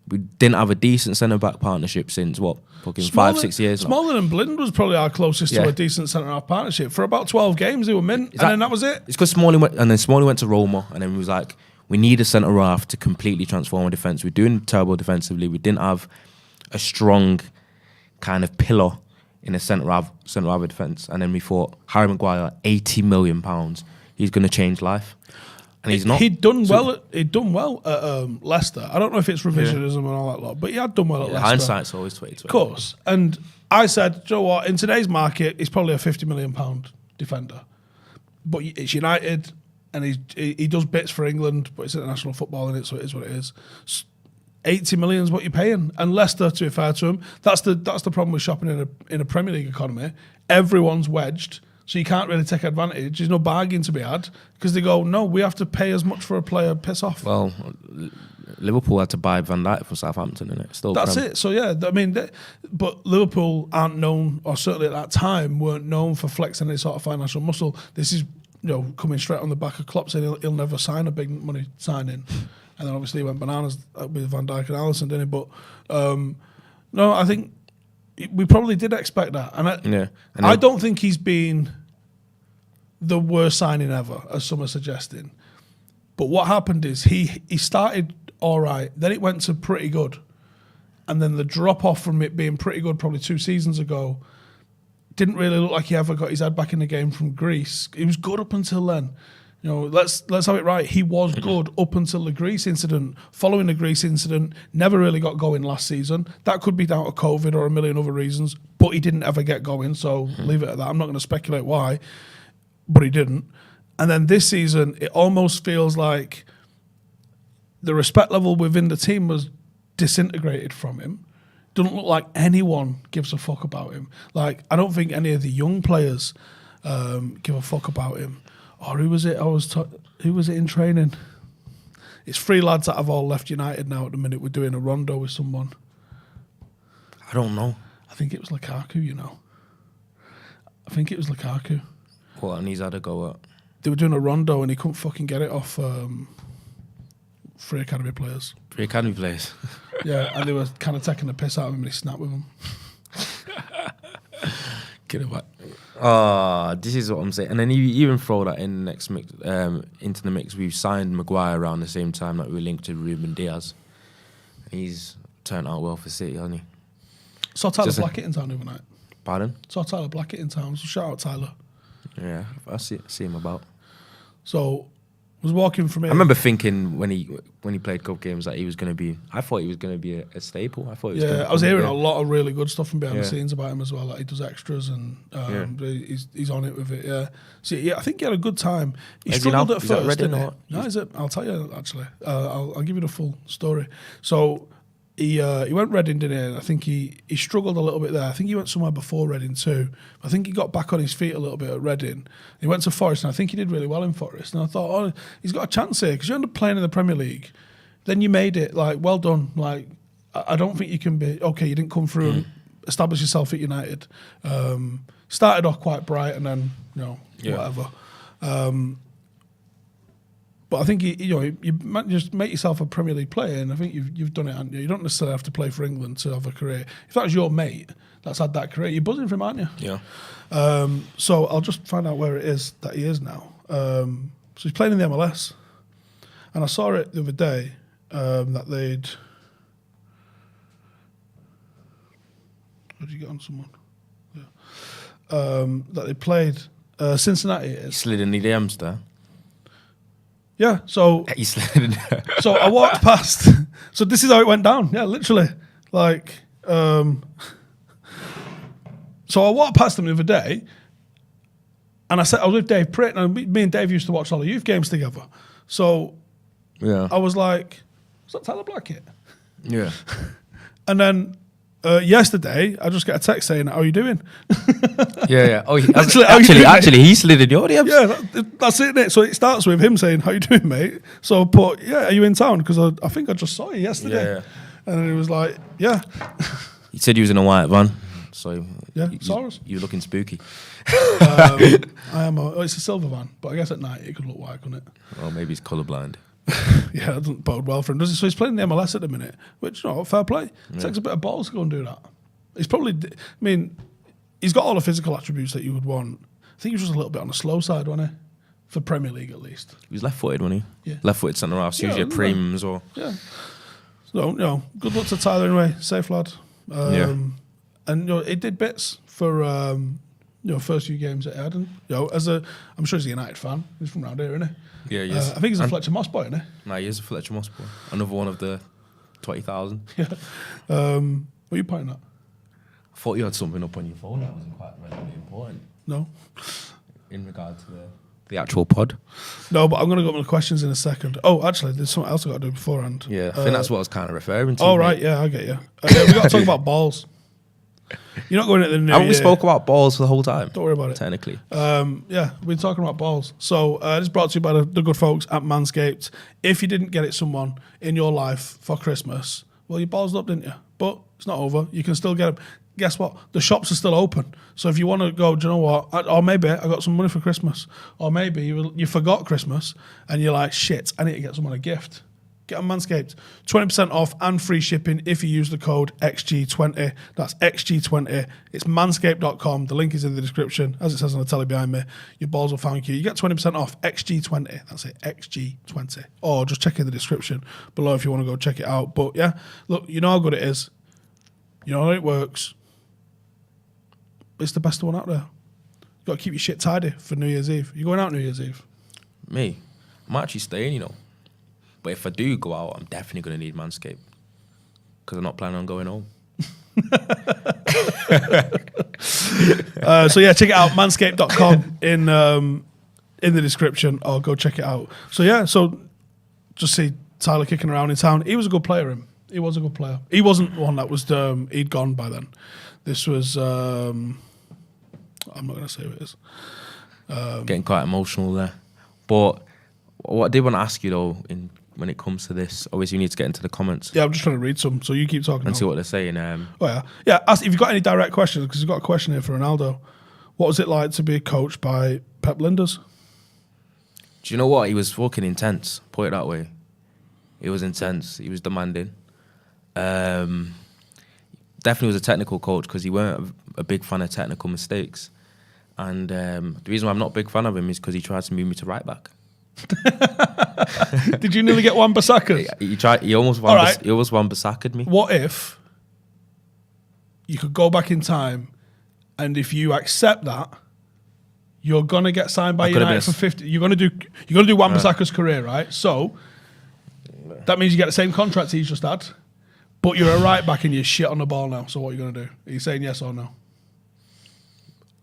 Speaker 2: We didn't have a decent centre-back partnership since, fucking 5-6 years now.
Speaker 1: Smaller than Blind was probably our closest to a decent centre-half partnership. For about 12 games, they were mint, and then that was it.
Speaker 2: It's because Smalling went to Roma, and then he was like, we need a centre-half to completely transform our defence. We're doing terrible defensively. We didn't have a strong kind of pillar in a centre-half defence. And then we thought, Harry Maguire, £80 million, he's going to change life. And he's not.
Speaker 1: He'd done well at Leicester. I don't know if it's revisionism and all that lot, but he had done well at Leicester.
Speaker 2: Hindsight's always 20/20.
Speaker 1: Of course. And I said, do you know what? In today's market, he's probably a £50 million defender. But it's United, and he does bits for England, but it's international football in it, so it is what it is. 80 million is what you're paying. And Leicester, to be fair to him, that's the problem with shopping in a Premier League economy. Everyone's wedged. So you can't really take advantage. There's no bargain to be had because they go, no, we have to pay as much for a player. Piss off.
Speaker 2: Well, Liverpool had to buy Van Dijk from Southampton, innit? Still,
Speaker 1: that's it. So yeah, I mean, but Liverpool aren't known, or certainly at that time weren't known for flexing any sort of financial muscle. This is coming straight on the back of Klopp saying he'll never sign a big money signing, and then obviously he went bananas with Van Dijk and Alisson, didn't he? But no, I think we probably did expect that, and I don't think he's been the worst signing ever, as some are suggesting. But what happened is he started all right, then it went to pretty good, and then the drop off from it being pretty good probably 2 seasons ago didn't really look like he ever got his head back in the game from Greece. He was good up until then. Let's have it right. He was good up until the Greece incident. Following the Greece incident, never really got going last season. That could be down to COVID or a million other reasons, but he didn't ever get going, so leave it at that. I'm not going to speculate why, but he didn't. And then this season, it almost feels like the respect level within the team was disintegrated from him. doesn't look like anyone gives a fuck about him. Like, I don't think any of the young players give a fuck about him. Or who was it? Who was it in training? It's 3 lads that have all left United now at the minute. We're doing a rondo with someone.
Speaker 2: I don't know.
Speaker 1: I think it was Lukaku, you know. I think it was Lukaku.
Speaker 2: What, and he's had a go at?
Speaker 1: They were doing a rondo and he couldn't fucking get it off 3 academy players.
Speaker 2: 3 academy players?
Speaker 1: Yeah, and they were kind of taking the piss out of him and he snapped with them.
Speaker 2: Get it back. This is what I'm saying. And then you even throw that in the next mix, into the mix. We've signed Maguire around the same time that we linked to Ruben Diaz. He's turned out well for City, hasn't he?
Speaker 1: Saw Tyler Blackett in town overnight.
Speaker 2: Pardon?
Speaker 1: Saw Tyler Blackett in town. So shout out Tyler.
Speaker 2: Yeah, I see him about.
Speaker 1: So was walking from here.
Speaker 2: I remember thinking when he played cup games that he was going to be. I thought he was going to be a staple. I thought. He was
Speaker 1: I was hearing a lot of really good stuff from behind the scenes about him as well. Like he does extras and he's on it with it. Yeah. So I think he had a good time. He struggled at first. No, is it? I'll tell you actually. I'll give you the full story. So. He went Reading, didn't he? And I think he struggled a little bit there. I think he went somewhere before Reading too. I think he got back on his feet a little bit at Reading. He went to Forest, and I think he did really well in Forest. And I thought, oh, he's got a chance here because you end up playing in the Premier League. Then you made it. Like, well done. Like, I don't think you can be okay. You didn't come through and establish yourself at United. Started off quite bright, and then whatever. But I think you might just make yourself a Premier League player, and I think you've done it. Haven't you? You don't necessarily have to play for England to have a career. If that's your mate that's had that career, you're buzzing for him, aren't you?
Speaker 2: Yeah.
Speaker 1: So I'll just find out where it is that he is now. So he's playing in the MLS, and I saw it the other day that they'd. How did you get on someone? Yeah. That they played Cincinnati.
Speaker 2: He slid in the DMs there.
Speaker 1: Yeah, so
Speaker 2: He slid in there.
Speaker 1: So I walked past. So this is how it went down. Yeah, literally. Like, so I walked past them the other day, and I was with Dave Pritt, and me and Dave used to watch all the youth games together. So I was like, "Was that Tyler Blackett?"
Speaker 2: Yeah.
Speaker 1: And then yesterday, I just get a text saying, "How are you doing?"
Speaker 2: Yeah. Oh,
Speaker 1: actually,
Speaker 2: he slid in your DMs.
Speaker 1: Yeah, that's it, innit? So it starts with him saying, "How you doing, mate?" So I put, "Yeah, are you in town?" Because I think I just saw you yesterday.
Speaker 2: Yeah.
Speaker 1: And then he was like, "Yeah."
Speaker 2: He said he was in a white van. So
Speaker 1: saw us.
Speaker 2: You were looking spooky.
Speaker 1: I am. It's a silver van, but I guess at night it could look white, couldn't it?
Speaker 2: Well, maybe he's colourblind.
Speaker 1: Yeah, that doesn't bode well for him, does it? So he's playing the MLS at the minute, which, fair play. It takes a bit of balls to go and do that. He's probably, he's got all the physical attributes that you would want. I think he was just a little bit on the slow side, wasn't he? For Premier League, at least.
Speaker 2: He was left-footed, wasn't he?
Speaker 1: Yeah.
Speaker 2: Left-footed centre-half, usually a premium as well.
Speaker 1: Yeah. So, good luck to Tyler anyway. Safe lad. And, it did bits for, first few games that he had. And, I'm sure he's a United fan. He's from around here, isn't he?
Speaker 2: Yeah, he is.
Speaker 1: I think he's a Fletcher Moss boy, isn't he?
Speaker 2: No, he is a Fletcher Moss boy. Another one of the 20,000.
Speaker 1: Yeah. What are you pointing at?
Speaker 2: I thought you had something up on your phone that wasn't quite really important.
Speaker 1: No.
Speaker 2: In regard to the actual pod.
Speaker 1: No, but I'm going to go on the questions in a second. Oh, actually, there's something else I've got to do beforehand.
Speaker 2: Yeah, I think that's what I was kind of referring to.
Speaker 1: Oh, right, yeah, I get you. We've got to talk about balls. You're not going at the new
Speaker 2: Haven't we
Speaker 1: year.
Speaker 2: spoke about balls for the whole time?
Speaker 1: Don't worry about it.
Speaker 2: Technically.
Speaker 1: We've been talking about balls. So this is brought to you by the good folks at Manscaped. If you didn't get it someone in your life for Christmas, well, you ballsed up, didn't you? But it's not over. You can still get them. Guess what? The shops are still open. So if you want to go, do you know what? Or maybe I got some money for Christmas. Or maybe you forgot Christmas and you're like, shit, I need to get someone a gift. Get on Manscaped. 20% off and free shipping if you use the code XG20. That's XG20. It's manscaped.com. The link is in the description. As it says on the telly behind me, your balls will thank you. You get 20% off XG20. That's it, XG20. Or just check in the description below if you want to go check it out. But yeah, look, you know how good it is. You know how it works. It's the best one out there. You've got to keep your shit tidy for New Year's Eve. You going out New Year's Eve?
Speaker 2: Me? I'm actually staying, But if I do go out, I'm definitely going to need Manscaped. Because I'm not planning on going home.
Speaker 1: Check it out. Manscaped.com in the description, or go check it out. So just see Tyler kicking around in town. He was a good player, him. He was a good player. He wasn't one that was he'd gone by then. This was I'm not going to say who it is.
Speaker 2: Getting quite emotional there. But what I did want to ask you though, when it comes to this, obviously you need to get into the comments.
Speaker 1: Yeah, I'm just trying to read some, so you keep talking.
Speaker 2: And see what they're saying.
Speaker 1: Yeah. Ask if you've got any direct questions, because we've got a question here for Ronaldo. What was it like to be coached by Pep Linders?
Speaker 2: Do you know what? He was fucking intense. Put it that way. He was intense. He was demanding. Definitely was a technical coach because he weren't a big fan of technical mistakes. And the reason why I'm not a big fan of him is because he tried to move me to right back.
Speaker 1: Did you nearly get Wan-Bissaka?
Speaker 2: He tried. He almost Wan-Bissaka'd me.
Speaker 1: What if you could go back in time, and if you accept that, you're gonna get signed by United for 50? You're gonna do Wan-Bissaka's career, right? So that means you get the same contract he's just had, but you're a right back and you're shit on the ball now. So what are you gonna do? Are you saying yes or no?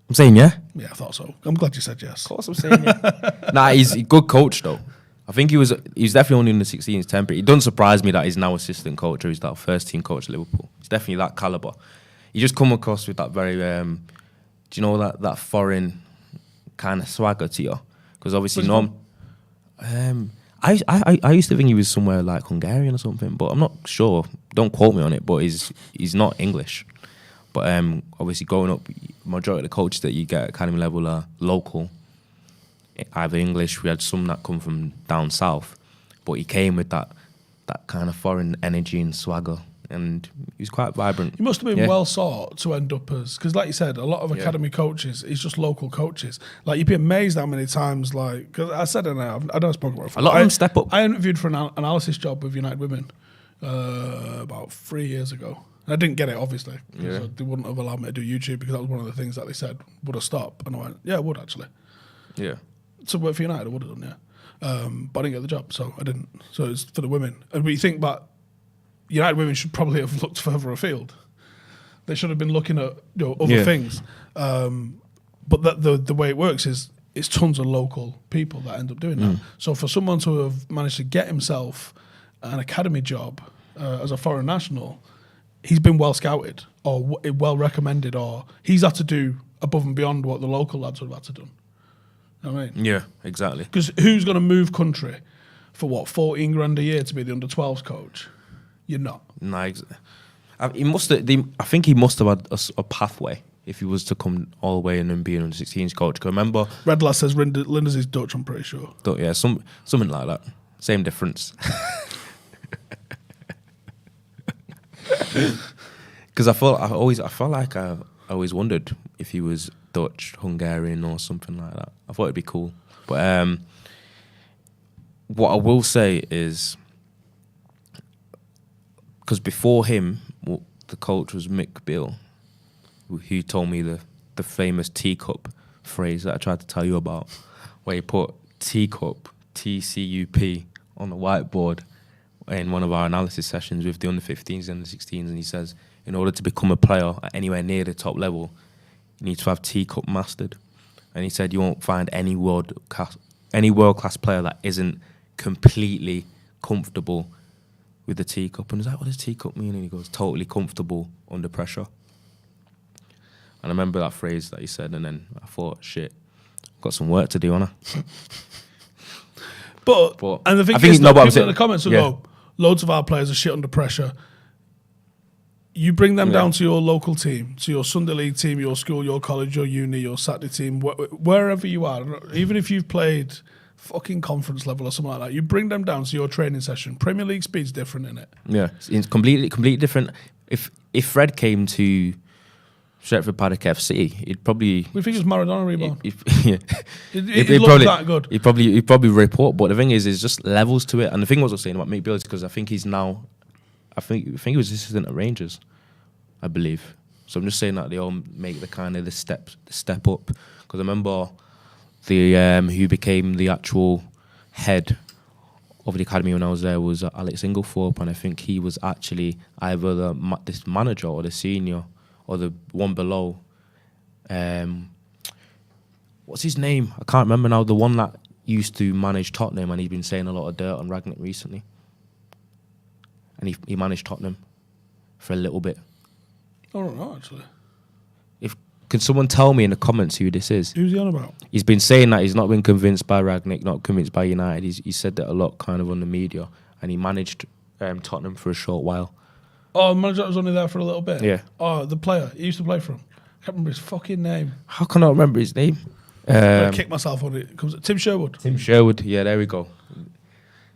Speaker 2: I'm saying yeah.
Speaker 1: Yeah, I thought so. I'm glad you said yes.
Speaker 2: Of course I'm saying yeah. Nah, he's a good coach though. I think he was definitely only in the 16s temper. It doesn't surprise me that he's now assistant coach or he's that first team coach at Liverpool. He's definitely that caliber. He just come across with that very, do you know that foreign kind of swagger to you? Because obviously, I used to think he was somewhere like Hungarian or something, but I'm not sure. Don't quote me on it, but he's not English. But obviously, growing up, majority of the coaches that you get at academy level are local, either English. We had some that come from down south, but he came with that kind of foreign energy and swagger, and he was quite vibrant.
Speaker 1: He must have been well sought to end up as, because like you said, a lot of academy coaches, it's just local coaches. Like you'd be amazed how many times, like, because I said it now, I don't spoke about it.
Speaker 2: A lot of them step up.
Speaker 1: I interviewed for an analysis job with United Women about 3 years ago. I didn't get it, obviously, because they wouldn't have allowed me to do YouTube, because that was one of the things that they said, would I stop? And I went, yeah, I would actually.
Speaker 2: Yeah.
Speaker 1: To work for United, I would have done, yeah. But I didn't get the job, so I didn't. So it's for the women. And we think that United Women should probably have looked further afield. They should have been looking at other things. But the way it works is it's tons of local people that end up doing that. So for someone to have managed to get himself an academy job as a foreign national, he's been well scouted or well recommended, or he's had to do above and beyond what the local lads would have had to do. You know what I mean?
Speaker 2: Yeah, exactly.
Speaker 1: Because who's going to move country for what, 14 grand a year to be the under 12s coach? You're not.
Speaker 2: No, he must have. I think he must have had a pathway if he was to come all the way in and be an under 16s coach. Cause remember,
Speaker 1: Red Lass says Linders is Dutch. I'm pretty sure.
Speaker 2: Yeah, something like that. Same difference. Because I always wondered if he was Dutch, Hungarian, or something like that. I thought it'd be cool. But what I will say is, because before him, the coach was Mick Beale, who told me the famous teacup phrase that I tried to tell you about, where he put teacup, TCUP, on the whiteboard in one of our analysis sessions with the under 15s and the 16s, and he says, in order to become a player at anywhere near the top level, you need to have teacup mastered. And he said you won't find any world class player that isn't completely comfortable with the teacup. And I was like, what does teacup mean? And he goes, totally comfortable under pressure. And I remember that phrase that he said, and then I thought, shit, I've got some work to do, haven't I?
Speaker 1: But and the thing is, people in the comments will go, loads of our players are shit under pressure. You bring them down to your local team, to your Sunday league team, your school, your college, your uni, your Saturday team, wherever you are, even if you've played fucking conference level or something like that, you bring them down to your training session. Premier League speed's different, isn't it?
Speaker 2: Yeah, it's completely different. If Fred came to Stretford Paddock FC, he'd probably...
Speaker 1: We think it's Maradona reborn.
Speaker 2: He'd
Speaker 1: look that good.
Speaker 2: He'd probably report, but the thing is, there's just levels to it. And the thing I was saying about Mick Beale is because I think he's now... I think he was assistant at Rangers, I believe. So I'm just saying that they all make the step up. Because I remember who became the actual head of the academy when I was there was Alex Inglethorpe, and I think he was actually either this manager or the senior or the one below. What's his name? I can't remember now. The one that used to manage Tottenham, and he's been saying a lot of dirt on Rangnick recently. and he managed Tottenham for a little bit.
Speaker 1: I don't know, actually.
Speaker 2: Can someone tell me in the comments who this is?
Speaker 1: Who's he on about?
Speaker 2: He's been saying that he's not been convinced by Rangnick, not convinced by United. He said that a lot kind of on the media, and he managed Tottenham for a short while.
Speaker 1: Oh, the manager was only there for a little bit?
Speaker 2: Yeah.
Speaker 1: Oh, the player he used to play for him. I can't remember his fucking name.
Speaker 2: How can I remember his name?
Speaker 1: I'm going to kick myself on it. Tim Sherwood.
Speaker 2: Tim Sherwood, yeah, there we go.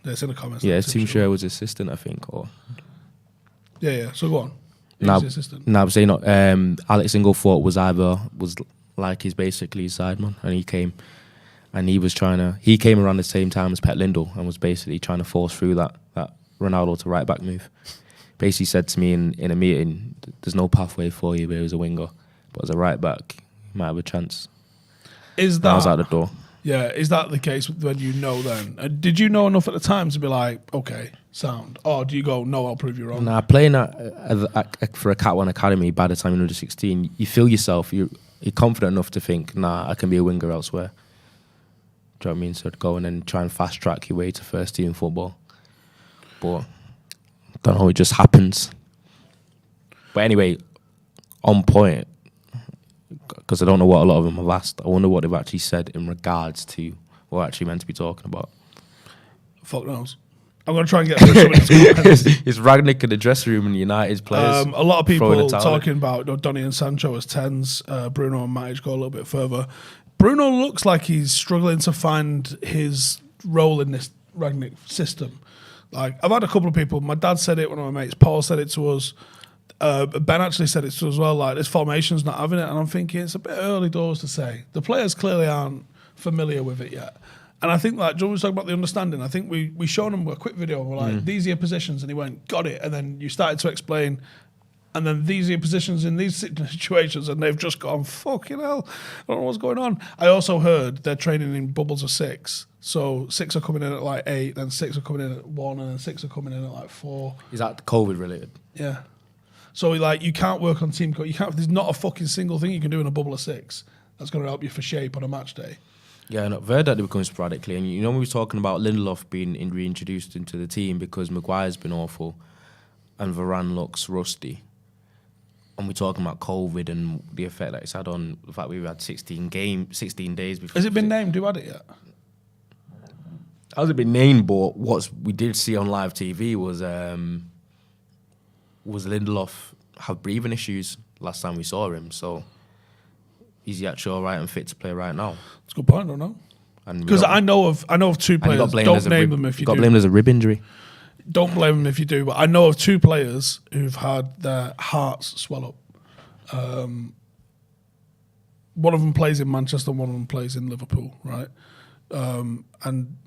Speaker 1: Yeah, it's in the comments.
Speaker 2: Yeah, Tim Sherwood's assistant, I think. Or
Speaker 1: Yeah, so go on.
Speaker 2: No,
Speaker 1: His assistant.
Speaker 2: I'm saying not. Alex Inglethorpe was like his basically his sideman, and he came around the same time as Pep Lindell and was basically trying to force through that Ronaldo to right back move. Basically said to me in a meeting, there's no pathway for you here as a winger, but as a right back, you might have a chance.
Speaker 1: Is that
Speaker 2: I was out the door.
Speaker 1: Yeah, is that the case when you know then? Did you know enough at the time to be like, okay, sound? Or do you go, no, I'll prove you wrong?
Speaker 2: Nah, playing for a Cat 1 Academy by the time you're under 16, you feel yourself, you're confident enough to think, nah, I can be a winger elsewhere. Do you know what I mean? So to go and then try and fast track your way to first team football. But, don't know, it just happens. But anyway, on point, because I don't know what a lot of them have asked. I wonder what they've actually said in regards to what we're actually meant to be talking about.
Speaker 1: Fuck knows. I'm going to try and get through some of these comments.
Speaker 2: It's Rangnick in the dressing room and United's players.
Speaker 1: A lot of people talking about Donny and Sancho as 10s. Bruno and Matic go a little bit further. Bruno looks like he's struggling to find his role in this Rangnick system. Like, I've had a couple of people. My dad said it, one of my mates. Paul said it to us. Ben actually said it to us as well, like, this formation's not having it, and I'm thinking it's a bit early doors to say. The players clearly aren't familiar with it yet. And I think, like, John was talking about the understanding. I think we showed him a quick video, and we're like, these are your positions, and he went, got it, and then you started to explain, and then these are your positions in these situations, and they've just gone, fucking hell, I don't know what's going on. I also heard they're training in bubbles of 6. So 6 are coming in at like 8, then 6 are coming in at 1, and then 6 are coming in at like 4.
Speaker 2: Is that COVID related?
Speaker 1: Yeah. So, like, you can't work on team. There's not a fucking single thing you can do in a bubble of 6 that's going to help you for shape on a match day.
Speaker 2: Yeah, and I've heard that they become sporadically. And you know, we were talking about Lindelof being reintroduced into the team because Maguire's been awful and Varane looks rusty. And we're talking about COVID and the effect that it's had on the fact we've had 16 days before.
Speaker 1: Has it been named? Who had it yet?
Speaker 2: Hasn't been named, but what we did see on live TV was Lindelof have breathing issues last time we saw him. So is he actually all right and fit to play right now?
Speaker 1: That's a good point. I don't know. Because I know of 2 players. Don't name them if you do.
Speaker 2: Got blamed as a rib injury.
Speaker 1: Don't blame them if you do. But I know of 2 players who've had their hearts swell up. One of them plays in Manchester, one of them plays in Liverpool, right? And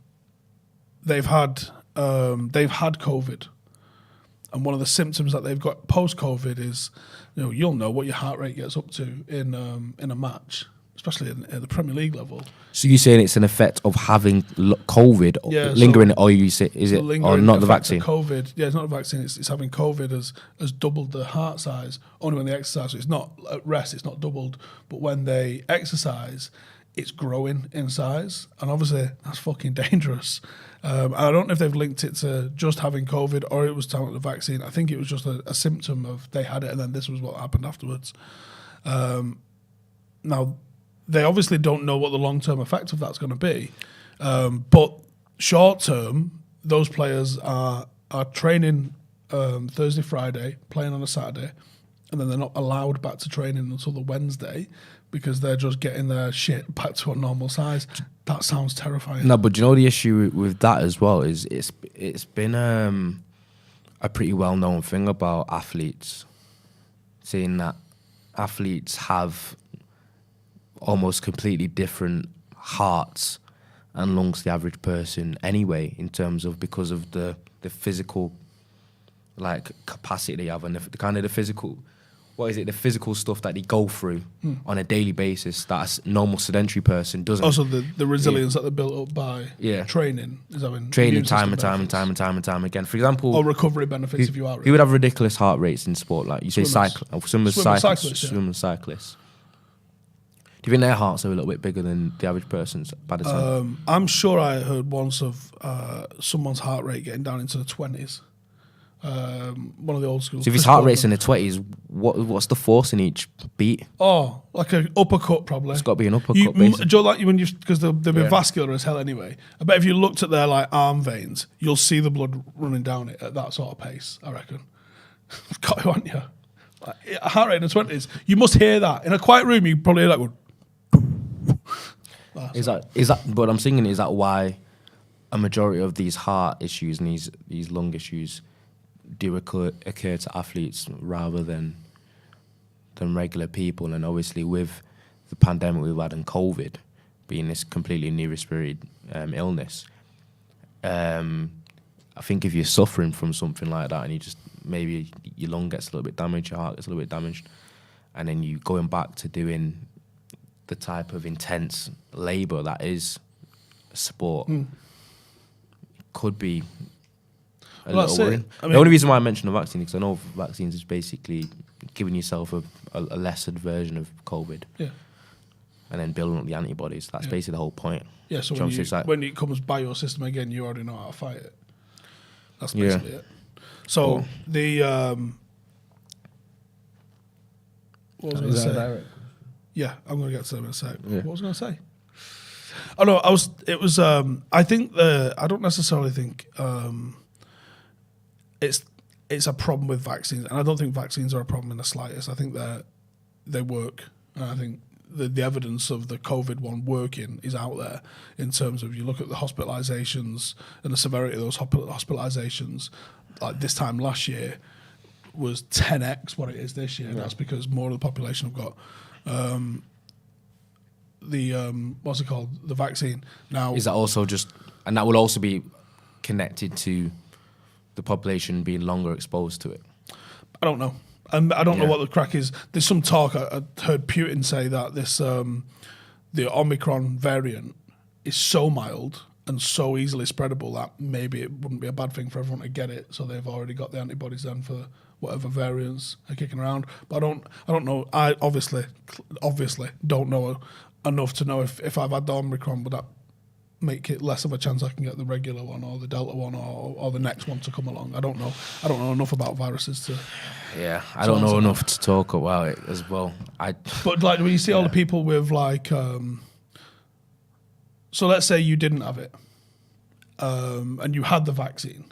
Speaker 1: they've had COVID. And one of the symptoms that they've got post-COVID is, you'll know what your heart rate gets up to in a match, especially at the Premier League level.
Speaker 2: So you're saying it's an effect of having COVID lingering, or is it or not the vaccine?
Speaker 1: COVID, yeah, it's not the vaccine. It's having COVID has doubled the heart size only when they exercise. So it's not at rest. It's not doubled, but when they exercise, it's growing in size, and obviously that's fucking dangerous. I don't know if they've linked it to just having COVID or it was talking about the vaccine. I think it was just a symptom of they had it and then this was what happened afterwards. Now, they obviously don't know what the long-term effect of that's going to be. But short-term, those players are training Thursday, Friday, playing on a Saturday, and then they're not allowed back to training until the Wednesday because they're just getting their shit back to a normal size. That sounds terrifying.
Speaker 2: No, but you know the issue with that as well is it's been a pretty well-known thing about athletes, saying that athletes have almost completely different hearts and lungs to the average person anyway, in terms of because of the physical capacity they have and the kind of the physical. What is it? The physical stuff that they go through on a daily basis that a normal sedentary person doesn't.
Speaker 1: Also, the resilience that they're built up by training is having
Speaker 2: training time and time again. For example,
Speaker 1: or recovery benefits if you are.
Speaker 2: Who would have ridiculous heart rates in sport? Like you say, swimmers, cyclists. Do you think their hearts are a little bit bigger than the average person's by the time?
Speaker 1: I'm sure I heard once of someone's heart rate getting down into the 20s. one of the old schools.
Speaker 2: So if his heart rate's in the 20s, what's the force in each beat?
Speaker 1: Oh, like an uppercut probably.
Speaker 2: It's got to be an uppercut, basically.
Speaker 1: Do you like when you, because they've been vascular as hell anyway. I bet if you looked at their like arm veins, you'll see the blood running down it at that sort of pace, I reckon. Got to, aren't you? Like, heart rate in the 20s. You must hear that. In a quiet room, you probably hear that one.
Speaker 2: Is that? But I'm thinking, is that why a majority of these heart issues and these lung issues do occur to athletes rather than regular people? And obviously, with the pandemic we've had and COVID being this completely new respiratory illness, I think if you're suffering from something like that and you just maybe your lung gets a little bit damaged, your heart gets a little bit damaged, and then you going back to doing the type of intense labour that is sport, could be a little worrying. The only reason why I mentioned the vaccine is because I know vaccines is basically giving yourself a lesser version of COVID, and then building up the antibodies. That's basically the whole point.
Speaker 1: Yeah, so when it comes by your system again, you already know how to fight it. That's basically it. So the what was I going to say? Yeah, I'm going to get to them in a sec. Yeah. What was I going to say? Oh no, I think I don't necessarily think it's a problem with vaccines, and I don't think vaccines are a problem in the slightest. I think they work, and I think the evidence of the COVID one working is out there in terms of, you look at the hospitalizations and the severity of those hospitalizations. Like this time last year was 10x what it is this year. That's because more of the population have got what's it called, the vaccine. Now,
Speaker 2: is that also just, and that will also be connected to the population being longer exposed to it?
Speaker 1: I don't know. I don't know what the crack is. There's some talk. I heard Putin say that this the Omicron variant is so mild and so easily spreadable that maybe it wouldn't be a bad thing for everyone to get it. So they've already got the antibodies then for whatever variants are kicking around. But I don't know. I obviously don't know enough to know if I've had the Omicron, would that make it less of a chance I can get the regular one or the Delta one or the next one to come along. I don't know. I don't know enough about viruses to.
Speaker 2: Yeah, I don't know enough to talk about it as well.
Speaker 1: But like when you see all the people with like, so let's say you didn't have it, and you had the vaccine.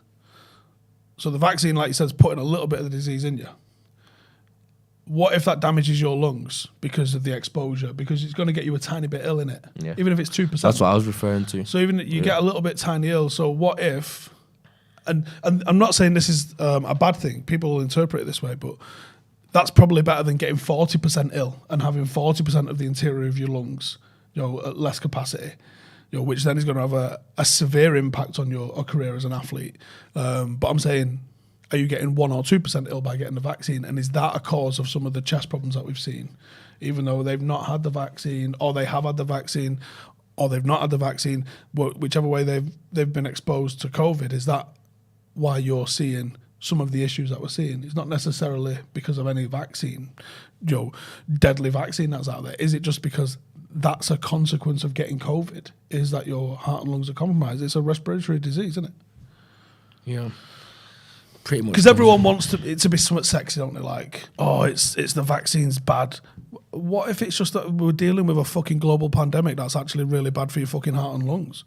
Speaker 1: So the vaccine, like you said, is putting a little bit of the disease in you. What if that damages your lungs because of the exposure? Because it's going to get you a tiny bit ill in it, even if it's 2%.
Speaker 2: That's what I was referring to.
Speaker 1: So even you get a little bit tiny ill. So what if? And I'm not saying this is a bad thing. People will interpret it this way, but that's probably better than getting 40% ill and having 40% of the interior of your lungs, at less capacity, which then is going to have a severe impact on your career as an athlete. But I'm saying, are you getting 1 or 2% ill by getting the vaccine? And is that a cause of some of the chest problems that we've seen? Even though they've not had the vaccine, or they have had the vaccine, or they've not had the vaccine, whichever way they've been exposed to COVID, is that why you're seeing some of the issues that we're seeing? It's not necessarily because of any vaccine, deadly vaccine that's out there. Is it just because that's a consequence of getting COVID? Is that your heart and lungs are compromised? It's a respiratory disease, isn't it?
Speaker 2: Yeah. Pretty much.
Speaker 1: Because everyone wants it to be somewhat sexy, don't they? Like, it's the vaccine's bad. What if it's just that we're dealing with a fucking global pandemic that's actually really bad for your fucking heart and lungs?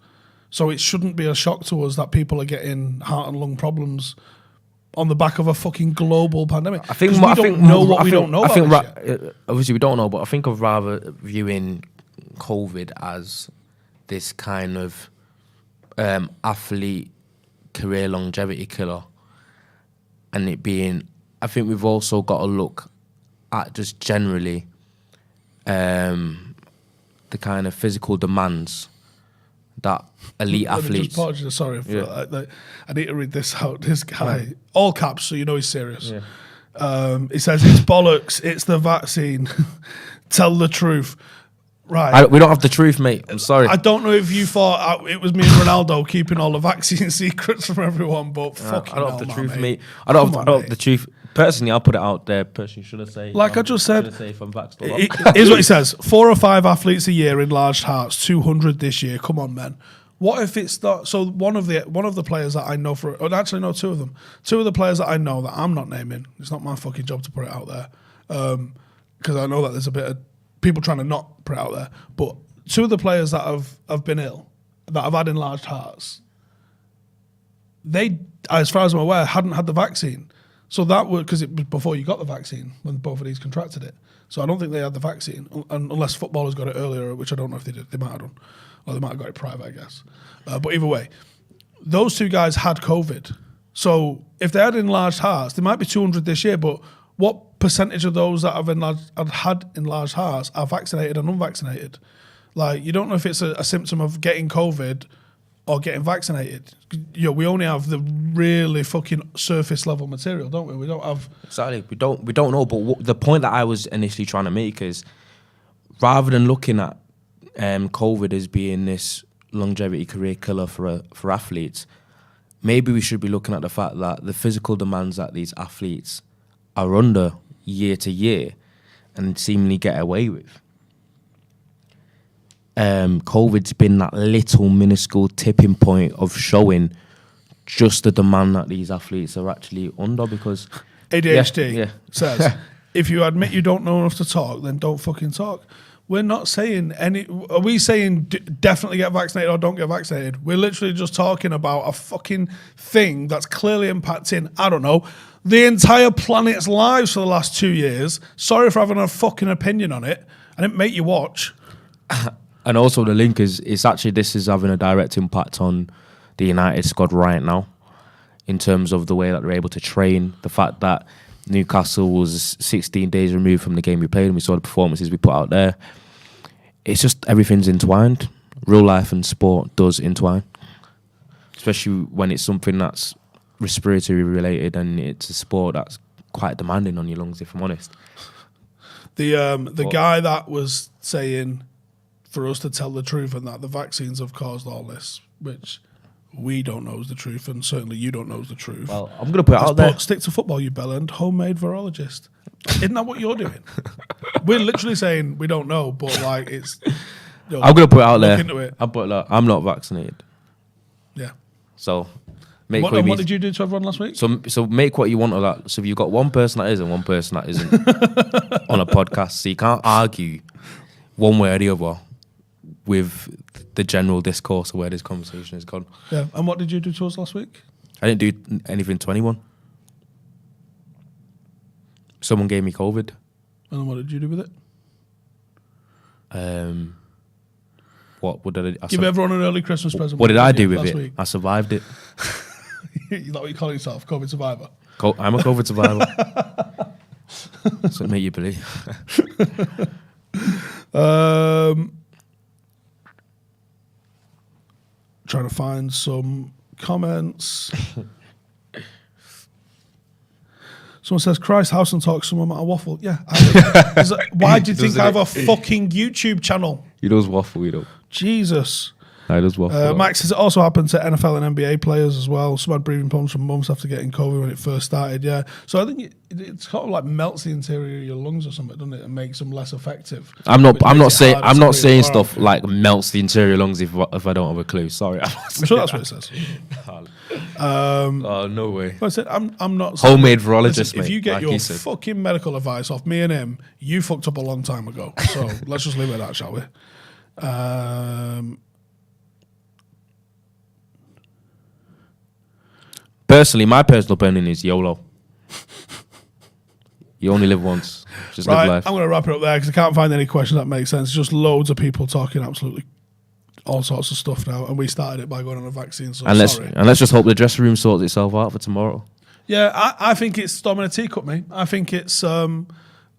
Speaker 1: So it shouldn't be a shock to us that people are getting heart and lung problems on the back of a fucking global pandemic.
Speaker 2: We don't know. Obviously, we don't know, but I think I'd rather viewing COVID as this kind of athlete career longevity killer, and it being. I think we've also got to look at just generally the kind of physical demands that elite athletes.
Speaker 1: Sorry, I need to read this out. This guy, all caps, so you know he's serious. Yeah. He says it's bollocks. It's the vaccine. Tell the truth. Right.
Speaker 2: We don't have the truth, mate. I'm sorry.
Speaker 1: I don't know if you thought it was me and Ronaldo keeping all the vaccine secrets from everyone, but fucking hell,
Speaker 2: I don't have the truth, mate. I don't have the truth. Personally, I'll put it out there. Personally, should I say?
Speaker 1: Like I just said,
Speaker 2: if I'm vaxxed or
Speaker 1: not. Here's what he says: 4 or 5 athletes a year, enlarged hearts, 200 this year. Come on, man. What if it's not? So one of the players that I know actually no, two of them. Two of the players that I know that I'm not naming. It's not my fucking job to put it out there, because I know that there's a bit of people trying to not put it out there. But two of the players that have been ill, that have had enlarged hearts, they, as far as I'm aware, hadn't had the vaccine. So that was because it was before you got the vaccine when both of these contracted it. So I don't think they had the vaccine unless footballers got it earlier, which I don't know if they did. They might have done. Or they might have got it private, I guess. But either way, those two guys had COVID. So if they had enlarged hearts, there might be 200 this year, but what percentage of those that have had enlarged hearts are vaccinated and unvaccinated? Like, you don't know if it's a symptom of getting COVID or getting vaccinated. You know, we only have the really fucking surface level material, don't we? We don't have...
Speaker 2: Exactly. We don't know. But the point that I was initially trying to make is, rather than looking at COVID as being this longevity career killer for athletes, maybe we should be looking at the fact that the physical demands that these athletes are under year to year and seemingly get away with. COVID's been that little minuscule tipping point of showing just the demand that these athletes are actually under, because
Speaker 1: ADHD says, if you admit you don't know enough to talk, then don't fucking talk. We're not saying are we saying definitely get vaccinated or don't get vaccinated? We're literally just talking about a fucking thing that's clearly impacting, I don't know, the entire planet's lives for the last 2 years. Sorry for having a fucking opinion on it. I didn't make you watch.
Speaker 2: And also the link is this is having a direct impact on the United squad right now, in terms of the way that they're able to train. The fact that Newcastle was 16 days removed from the game we played, and we saw the performances we put out there. It's just everything's entwined. Real life and sport does entwine, especially when it's something that's respiratory related and it's a sport that's quite demanding on your lungs, if I'm honest.
Speaker 1: The guy that was saying for us to tell the truth and that the vaccines have caused all this, which we don't know is the truth, and certainly you don't know is the truth.
Speaker 2: Well, I'm going to put it out there.
Speaker 1: Stick to football, you bellend. Homemade virologist. Isn't that what you're doing? We're literally saying we don't know, but like it's... You know,
Speaker 2: I'm going to put it out there.
Speaker 1: Into it.
Speaker 2: I'm not vaccinated.
Speaker 1: Yeah.
Speaker 2: So...
Speaker 1: What did you do to everyone last week?
Speaker 2: So make what you want of that. So if you've got one person that is and one person that isn't on a podcast, so you can't argue one way or the other with the general discourse of where this conversation has gone.
Speaker 1: Yeah. And what did you do to us last week?
Speaker 2: I didn't do anything to anyone. Someone gave me COVID.
Speaker 1: And then what did you do with it?
Speaker 2: What did I
Speaker 1: give everyone an early Christmas present.
Speaker 2: What did I do with it? Week? I survived it.
Speaker 1: Is that what you call yourself? COVID survivor?
Speaker 2: I'm a COVID survivor. So make you believe.
Speaker 1: Trying to find some comments. Someone says, Christ, Howson talks some amount of waffle. Yeah. Why do you think I have a fucking YouTube channel?
Speaker 2: He does waffle, you know.
Speaker 1: Jesus.
Speaker 2: He does waffle.
Speaker 1: Max says it also happened to NFL and NBA players as well. Some had breathing problems for months after getting COVID when it first started, yeah. So I think it's kind of like melts the interior of your lungs or something, doesn't it? And makes them less effective.
Speaker 2: I'm not saying stuff like melts the interior lungs if I don't have a clue. Sorry. I'm
Speaker 1: sure that's what it says.
Speaker 2: Oh, no way.
Speaker 1: I said, I'm not
Speaker 2: homemade virologist, mate.
Speaker 1: If you get your fucking medical advice off me and him, you fucked up a long time ago. So let's just leave it at that, shall we?
Speaker 2: Personally, my personal opinion is YOLO. You only live once. Just live life.
Speaker 1: I'm going to wrap it up there because I can't find any questions that make sense. Just loads of people talking absolutely all sorts of stuff now, and we started it by going on a vaccine. So
Speaker 2: let's just hope the dressing room sorts itself out for tomorrow.
Speaker 1: Yeah, I think it's storming a teacup, mate. I think it's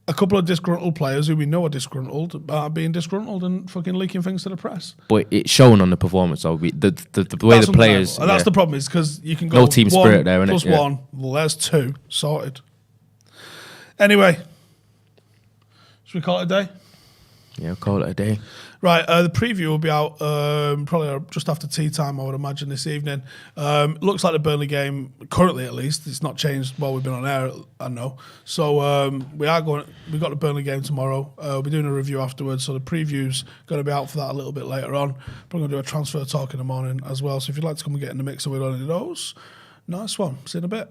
Speaker 1: a couple of disgruntled players who we know are disgruntled being disgruntled and fucking leaking things to the press.
Speaker 2: But it's shown on the performance. So the way the players...
Speaker 1: And that's the problem, is because you can go
Speaker 2: no team spirit there,
Speaker 1: plus
Speaker 2: innit?
Speaker 1: one, well, there's two, sorted. Anyway, should we call it a day?
Speaker 2: Yeah, call it a day.
Speaker 1: Right, the preview will be out probably just after tea time, I would imagine, this evening. Looks like the Burnley game, currently at least, it's not changed while we've been on air, I know. So we've got the Burnley game tomorrow. We'll be doing a review afterwards, so the preview's going to be out for that a little bit later on. We're going to do a transfer talk in the morning as well, so if you'd like to come and get in the mix with any of those, nice one. See you in a bit.